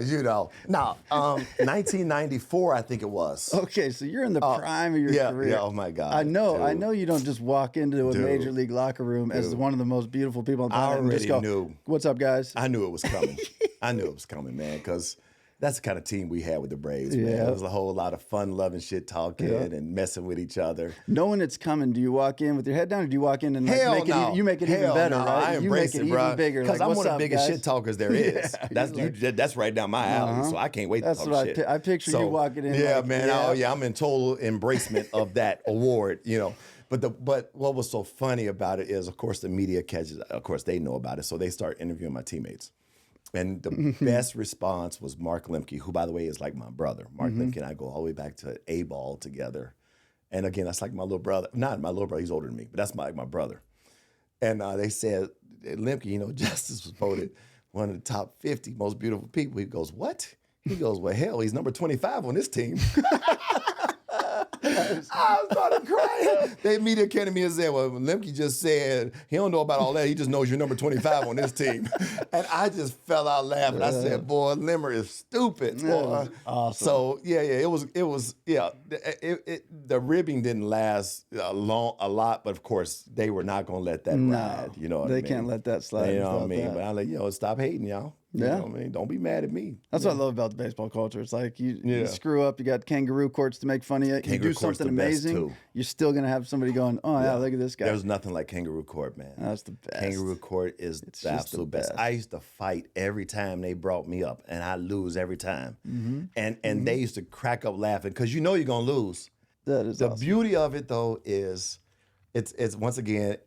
B: you know, now, 1994, I think it was.
A: Okay, so you're in the prime of your career.
B: Yeah, oh my God.
A: I
B: dude.
A: know you don't just walk into a
B: Dude.
A: major league locker room as one of the most beautiful people on the
B: I
A: planet and just go,
B: already knew.
A: "What's up, guys?"
B: I knew it was coming. I knew it was coming, man, because that's the kind of team we had with the Braves, man.
A: Yeah.
B: It was a whole lot of fun-loving shit talking and messing with each other.
A: Knowing it's coming, do you walk in with your head down, or do you walk in and like,
B: Hell
A: make
B: no.
A: it? You make it even
B: Hell
A: better,
B: no.
A: right?
B: I
A: You
B: embrace
A: make it
B: bro.
A: even bigger.
B: Because
A: Like,
B: I'm
A: "What's
B: one of the
A: up,
B: biggest
A: guys?"
B: shit talkers there is.
A: Yeah,
B: That's right down my alley, so I can't wait
A: That's
B: to talk
A: what
B: shit.
A: I picture you walking in.
B: Yeah,
A: like,
B: man.
A: yeah.
B: Oh, yeah. I'm in total embracement of that award, you know. But what was so funny about it is, of course, the media catches. Of course, they know about it, so they start interviewing my teammates. And the best response was Mark Lemke, who, by the way, is like my brother. Mark Lemke and I go all the way back to A-ball together. And again, that's like my little brother. Not my little brother, he's older than me, but that's my brother. And they said, Lemke, you know, Justice was voted one of the top 50 most beautiful people. He goes, what? He goes, well, hell, he's number 25 on this team. I started crying. They media came to me and said, well, Lemke just said he don't know about all that. He just knows you're number 25 on this team. And I just fell out laughing. I said, boy, Limmer is stupid. Boy.
A: Awesome.
B: So, yeah, it was, the ribbing didn't last a lot, but of course, they were not going to let that ride. You know what I
A: they
B: mean?
A: can't let that slide.
B: You know what I
A: without
B: mean?
A: that.
B: But I'm like, stop hating, y'all. You
A: Yeah.
B: know what I mean? Don't be mad at me.
A: That's what I love about the baseball culture. It's like you
B: Yeah.
A: screw up, you got kangaroo courts to make fun of you. You
B: Kangaroo
A: do
B: court's
A: something
B: the best,
A: amazing,
B: too.
A: you're still gonna have somebody going, "Oh yeah, look at this guy."
B: There's nothing like Kangaroo Court, man.
A: That's the best.
B: Kangaroo Court is
A: just
B: the
A: the
B: absolute best.
A: best.
B: I used to fight every time they brought me up, and I lose every time.
A: Mm-hmm.
B: And they used to crack up laughing because you know you're gonna lose.
A: That is
B: The
A: awesome.
B: beauty of it though is, it's once again,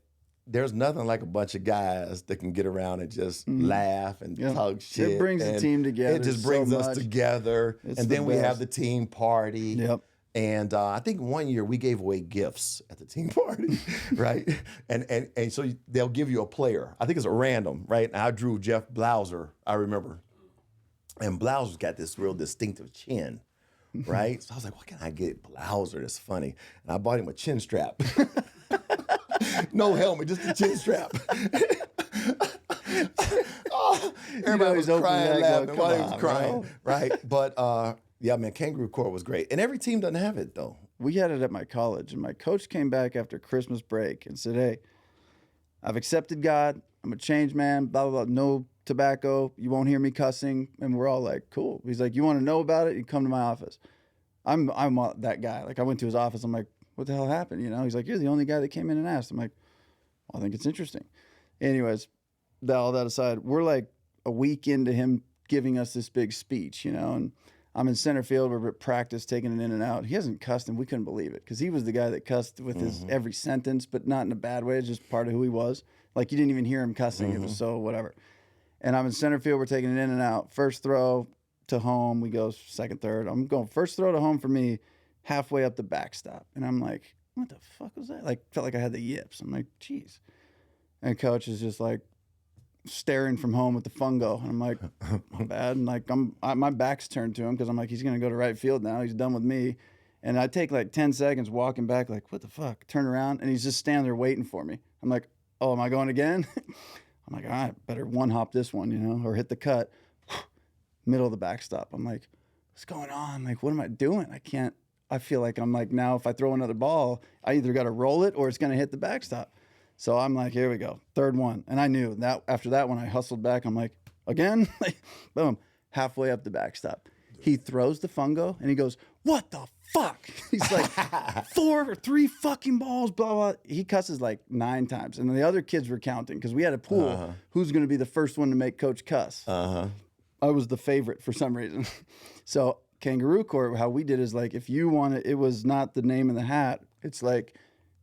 B: there's nothing like a bunch of guys that can get around and just laugh and
A: Yeah.
B: talk
A: It
B: shit.
A: brings the
B: and
A: team together
B: It just
A: so
B: brings us
A: much.
B: together,
A: It's
B: and
A: the
B: then we have
A: best.
B: the team party.
A: Yep.
B: And I think one year we gave away gifts at the team party, right? And so they'll give you a player. I think it's a random, right? And I drew Jeff Blauser, I remember. And Blauser's got this real distinctive chin, right? So I was like, what can I get Blauser that's funny? And I bought him a chin strap. No helmet, just a chin strap. Oh, everybody was
A: he's opening
B: crying,
A: that,
B: laughing
A: going,
B: while he
A: "Come
B: was
A: on,
B: crying,
A: bro."
B: right? But yeah, man, Kangaroo Court was great. And every team doesn't have it, though.
A: We had it at my college, and my coach came back after Christmas break and said, "Hey, I've accepted God. I'm a changed man. Blah blah blah. No tobacco. You won't hear me cussing." And we're all like, "Cool." He's like, "You want to know about it? You come to my office." I'm that guy. Like I went to his office. I'm like, "What the hell happened?" You know? He's like, "You're the only guy that came in and asked." I'm like, well, "I think it's interesting." Anyways, all that aside, we're like a week into him giving us this big speech, and I'm in center field. We're at practice, taking it in and out. He hasn't cussed, and we couldn't believe it because he was the guy that cussed with his every sentence, but not in a bad way. It's just part of who he was. Like, you didn't even hear him cussing. It was so whatever. And I'm in center field. We're taking it in and out. First throw to home. We go second, third. I'm going first throw to home for me, halfway up the backstop. And I'm like, what the fuck was that? Like, felt like I had the yips. I'm like, geez. And coach is just like staring from home at the fungo. And I'm like, my bad. And like, my back's turned to him because I'm like, he's going to go to right field now. He's done with me. And I take like 10 seconds walking back, like, what the fuck? Turn around. And he's just standing there waiting for me. I'm like, oh, am I going again? I'm like, all right, better one hop this one, or hit the cut. Middle of the backstop. I'm like, what's going on? Like, what am I doing? I feel like I'm like, now if I throw another ball, I either got to roll it or it's going to hit the backstop. So I'm like, here we go. Third one. And I knew that after that one, I hustled back. I'm like, again? Boom. Halfway up the backstop. He throws the fungo and he goes, what the fuck? He's like, 4 or 3 fucking balls, blah, blah. He cusses like 9 times. And the other kids were counting because we had a pool. Who's going to be the first one to make coach cuss? I was the favorite for some reason. So Kangaroo Court, how we did is like, if you want it was not the name of the hat. It's like,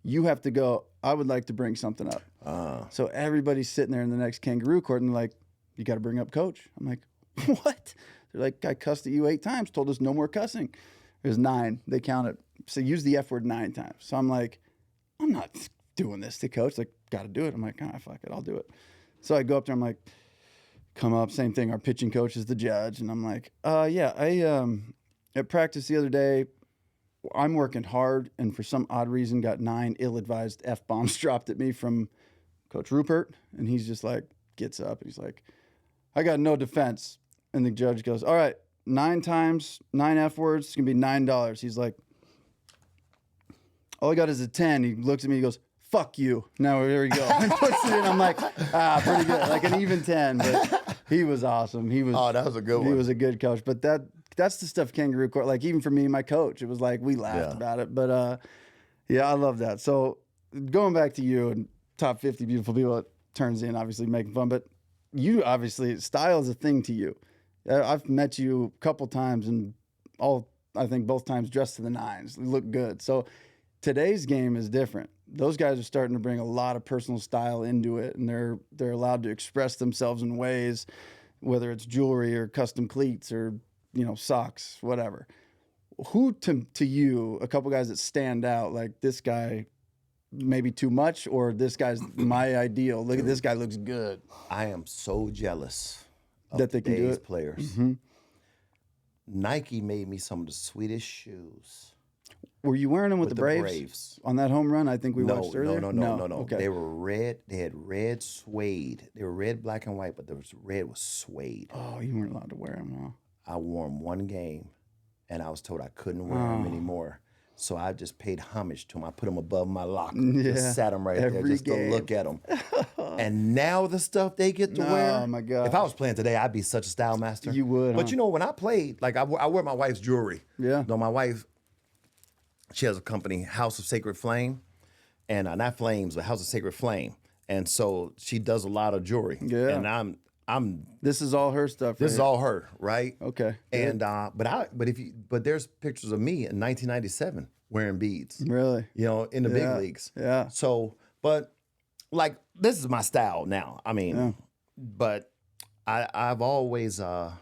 A: you have to go, I would like to bring something up. So everybody's sitting there in the next Kangaroo Court and like, you got to bring up coach. I'm like, what? They're like, I cussed at you 8 times, told us no more cussing. It was 9. They counted. So use the F word 9 times. So I'm like, I'm not doing this to coach. Like, got to do it. I'm like, fuck it. I'll do it. So I go up there. I'm like, come up. Same thing. Our pitching coach is the judge. And I'm like, yeah, I at practice the other day, I'm working hard, and for some odd reason got 9 ill-advised F-bombs dropped at me from Coach Rupert. And he's just like, gets up, and he's like, I got no defense. And the judge goes, all right, 9 times, 9 F words, it's going to be $9. He's like, all I got is a 10. He looks at me, he goes, fuck you. Now, there we go. And puts it in. I'm like, pretty good. Like an even 10. But he was awesome.
B: That was a good one.
A: He was a good coach. But that's the stuff Kangaroo Court, like even for me and my coach, it was like we laughed about it. But yeah, I love that. So going back to you and top 50 beautiful people, it turns in obviously making fun, but you obviously, style is a thing to you. I've met you a couple times and I think both times dressed to the nines. You look good. So today's game is different. Those guys are starting to bring a lot of personal style into it, and they're allowed to express themselves in ways, whether it's jewelry or custom cleats or socks, whatever. Who to you, a couple guys that stand out, like this guy maybe too much, or this guy's my ideal? Look at this guy, looks good.
B: I am so jealous of
A: That they can do
B: today's
A: it?
B: players. Nike made me some of the sweetest shoes.
A: Were you wearing them with the Braves? On that home run I think we watched earlier?
B: No.
A: Okay.
B: They were red. They had red suede. They were red, black, and white, but the red was suede.
A: Oh, you weren't allowed to wear them, huh?
B: I wore them one game, and I was told I couldn't wear them anymore. So I just paid homage to them. I put them above my locker. Just sat them right there just to look at them. And now the stuff they get to wear.
A: Oh, my God.
B: If I was playing today, I'd be such a style master.
A: You would,
B: But
A: huh?
B: when I played, like I wear my wife's jewelry.
A: Yeah.
B: My wife, she has a company, House of Sacred Flame. And not Flames, but House of Sacred Flame. And so she does a lot of jewelry.
A: Yeah.
B: And
A: This is all her stuff.
B: this is all her, right?
A: Okay.
B: And but there's pictures of me in 1997 wearing beads.
A: Really?
B: In the big leagues.
A: Yeah.
B: So, but like this is my style now. I mean, but I've always I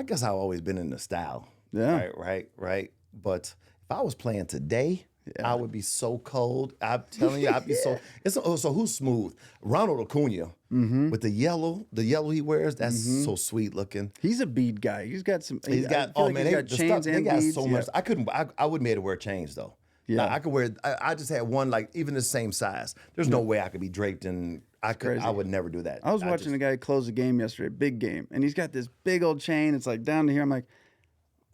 B: guess I've always been in the style.
A: Yeah.
B: Right. But if I was playing today, I would be so cold. I'm telling you, I'd be so. So who's smooth? Ronald Acuna with the yellow he wears. That's so sweet looking.
A: He's a bead guy. He's got some.
B: He's got
A: he's got chains and
B: they got
A: beads.
B: so much. I wouldn't be able to wear chains though.
A: Yeah.
B: I could wear. I just had one like even the same size. There's no way I could be draped in. I would never do that.
A: I was watching a guy close a game yesterday, big game, and he's got this big old chain. It's like down to here. I'm like,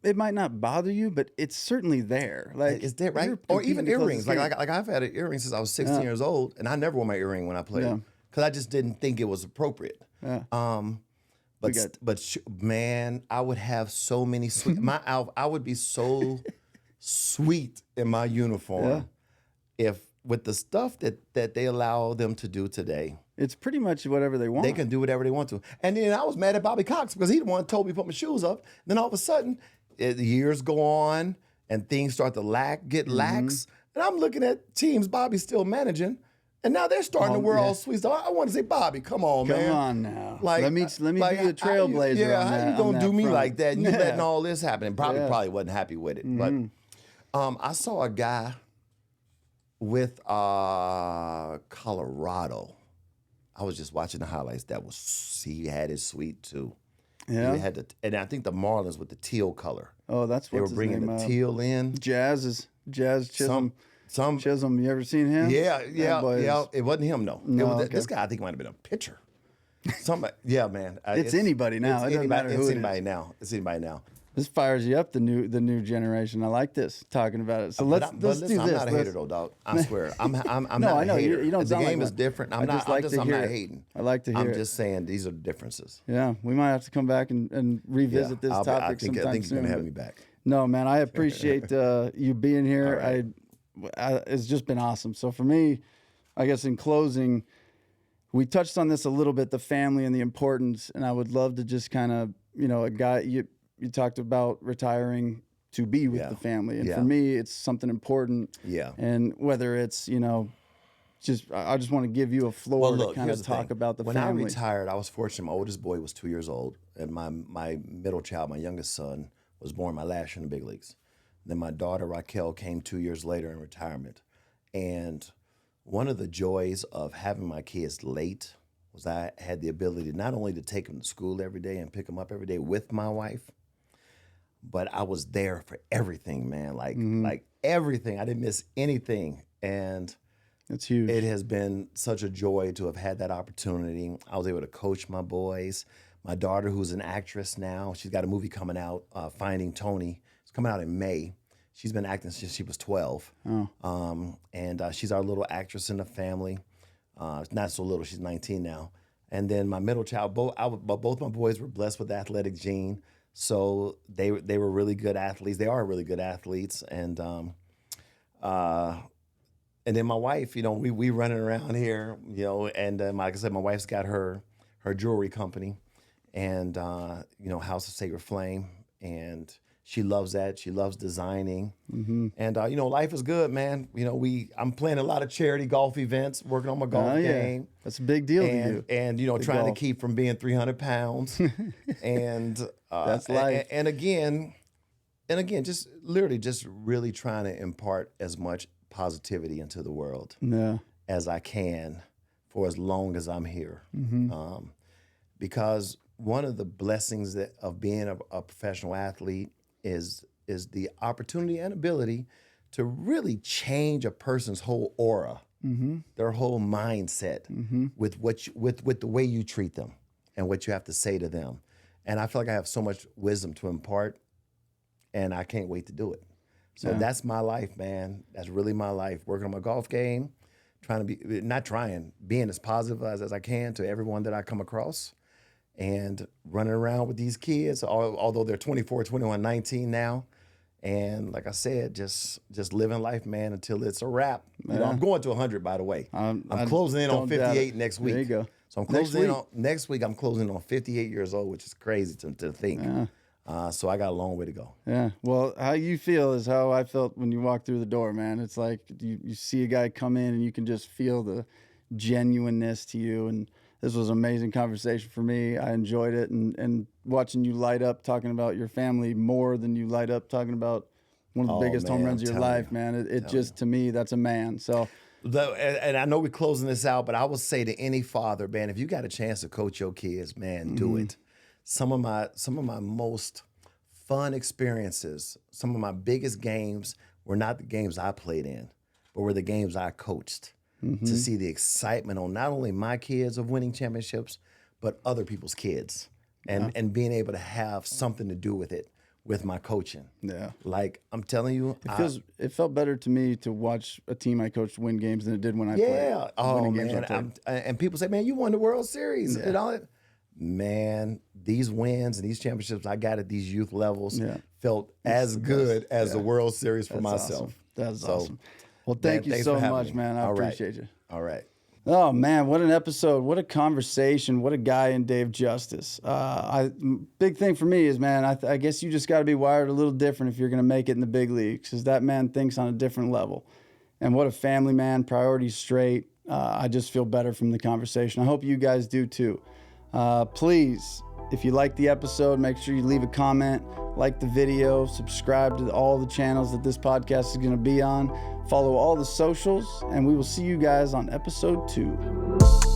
A: it might not bother you, but it's certainly there. Like,
B: is there, right?
A: you're
B: Or
A: competing
B: even
A: to close
B: earrings.
A: this
B: Like
A: game.
B: I've had an earring since I was 16 years old, and I never wore my earring when I played because I just didn't think it was appropriate.
A: Yeah.
B: Man, I would have so many sweet. I would be so sweet in my uniform if with the stuff that they allow them to do today.
A: It's pretty much whatever they want.
B: They can do whatever they want to. And then I was mad at Bobby Cox because he the one told me to put my shoes up. Then all of a sudden, the years go on and things start to get lax. And I'm looking at teams Bobby's still managing, and now they're starting to wear all sweet stuff. I want to say, Bobby, come on, man.
A: Come on now.
B: Like,
A: let me be a trailblazer.
B: Yeah,
A: on
B: how
A: that,
B: you gonna do me
A: front.
B: like that? You letting all this happen? And probably wasn't happy with it. But I saw a guy with Colorado. I was just watching the highlights. He had his suite too.
A: Yeah.
B: He had and I think the Marlins with the teal color.
A: Oh, that's
B: They
A: what's
B: were bringing
A: his name,
B: the teal in.
A: Jazz Chisholm.
B: Some
A: Chisholm, you ever seen him?
B: Yeah.
A: That boy is-
B: It wasn't him, no.
A: No,
B: It was,
A: okay.
B: This guy, I think, might have been a pitcher. Somebody, yeah, man.
A: It's anybody now. It doesn't matter who
B: It's
A: it
B: anybody now. It's anybody now.
A: This fires you up, the new generation. I like this, talking about it. So let's do
B: listen,
A: this.
B: I'm not a
A: Let's-
B: hater though, dog. I swear. I'm
A: No,
B: not
A: I know
B: a hater.
A: you don't
B: The
A: sound like
B: game is
A: one.
B: different.
A: I just like to
B: I'm
A: hear
B: not
A: it.
B: hating.
A: I like to hear
B: I'm
A: it.
B: just saying these are the differences.
A: Yeah, we might have to come back and revisit this topic
B: I think
A: sometime
B: you're
A: soon.
B: gonna have
A: but-
B: me back.
A: No, man, I appreciate you being here.
B: All right.
A: It's just been awesome. So for me, I guess in closing, we touched on this a little bit, the family and the importance, and I would love to just kind of, a guy, you talked about retiring to be with
B: Yeah.
A: the family. And
B: Yeah.
A: for me, it's something important.
B: Yeah.
A: And whether it's, I just want to give you a floor to kind
B: here's
A: of
B: the
A: talk
B: thing.
A: about the
B: when
A: family.
B: I retired, I was fortunate. My oldest boy was 2 years old, and my middle child, my youngest son, was born my last year in the big leagues. Then my daughter Raquel came 2 years later in retirement, and one of the joys of having my kids late was I had the ability not only to take them to school every day and pick them up every day with my wife, but I was there for everything, man. Like everything. I didn't miss anything, and
A: It's huge.
B: it has been such a joy to have had that opportunity. I was able to coach my boys. My daughter, who's an actress now, she's got a movie coming out, Finding Tony. It's coming out in May. She's been acting since she was 12. And she's our little actress in the family. Not so little, she's 19 now. And then my middle child, both my boys were blessed with the athletic gene. So they were really good athletes. They are really good athletes. And then my wife, we running around here, and like I said, my wife's got her jewelry company and, House of Sacred Flame. And she loves that. She loves designing. And, life is good, man. I'm playing a lot of charity golf events, working on my golf game.
A: That's a big deal to you.
B: And trying
A: golf.
B: to keep from being 300 pounds. And
A: That's life.
B: And again, just literally just really trying to impart as much positivity into the world
A: Yeah.
B: as I can for as long as I'm here. Because one of the blessings of being a professional athlete is the opportunity and ability to really change a person's whole aura, their whole mindset with with the way you treat them and what you have to say to them. And I feel like I have so much wisdom to impart, and I can't wait to do it. So that's my life, man. That's really my life. Working on my golf game, being as positive as I can to everyone that I come across, and running around with these kids, although they're 24, 21, 19 now. And like I said, just living life, man, until it's a wrap. I'm going to 100, by the way. I'm closing in on
A: don't doubt
B: 58
A: it.
B: next week.
A: There you go.
B: So I'm closing in on next week. I'm closing in on 58 years old, which is crazy to think. So I got a long way to go.
A: Yeah. Well, how you feel is how I felt when you walked through the door, man. It's like you see a guy come in and you can just feel the genuineness to you. And this was an amazing conversation for me. I enjoyed it. And watching you light up talking about your family more than you light up talking about one of the biggest home
B: man,
A: runs of
B: I'm
A: your
B: telling
A: life,
B: you.
A: man. It just, to me, that's a man. So
B: And I know we're closing this out, but I will say to any father, man, if you got a chance to coach your kids, man, do it. Some of my most fun experiences, some of my biggest games were not the games I played in, but were the games I coached. To see the excitement on not only my kids of winning championships, but other people's kids, and being able to have something to do with it, with my coaching.
A: yeah.
B: Like I'm telling you,
A: It felt better to me to watch a team I coached win games than it did when I played.
B: yeah. Oh
A: winning games I
B: man,
A: played.
B: and people say, man, you won the World Series and all that. Man, these wins and these championships I got at these youth levels felt as good as the World Series for myself.
A: Awesome. That's
B: So,
A: awesome. Well, thank you
B: thanks
A: so
B: for having
A: much,
B: me.
A: man. I
B: All right.
A: appreciate you.
B: All right.
A: Oh man, what an episode! What a conversation! What a guy in Dave Justice. Big thing for me is, man, I guess you just got to be wired a little different if you're going to make it in the big leagues, because that man thinks on a different level. And what a family man, priorities straight. I just feel better from the conversation. I hope you guys do too. Please, if you like the episode, make sure you leave a comment, like the video, subscribe to all the channels that this podcast is going to be on, follow all the socials, and we will see you guys on episode 2.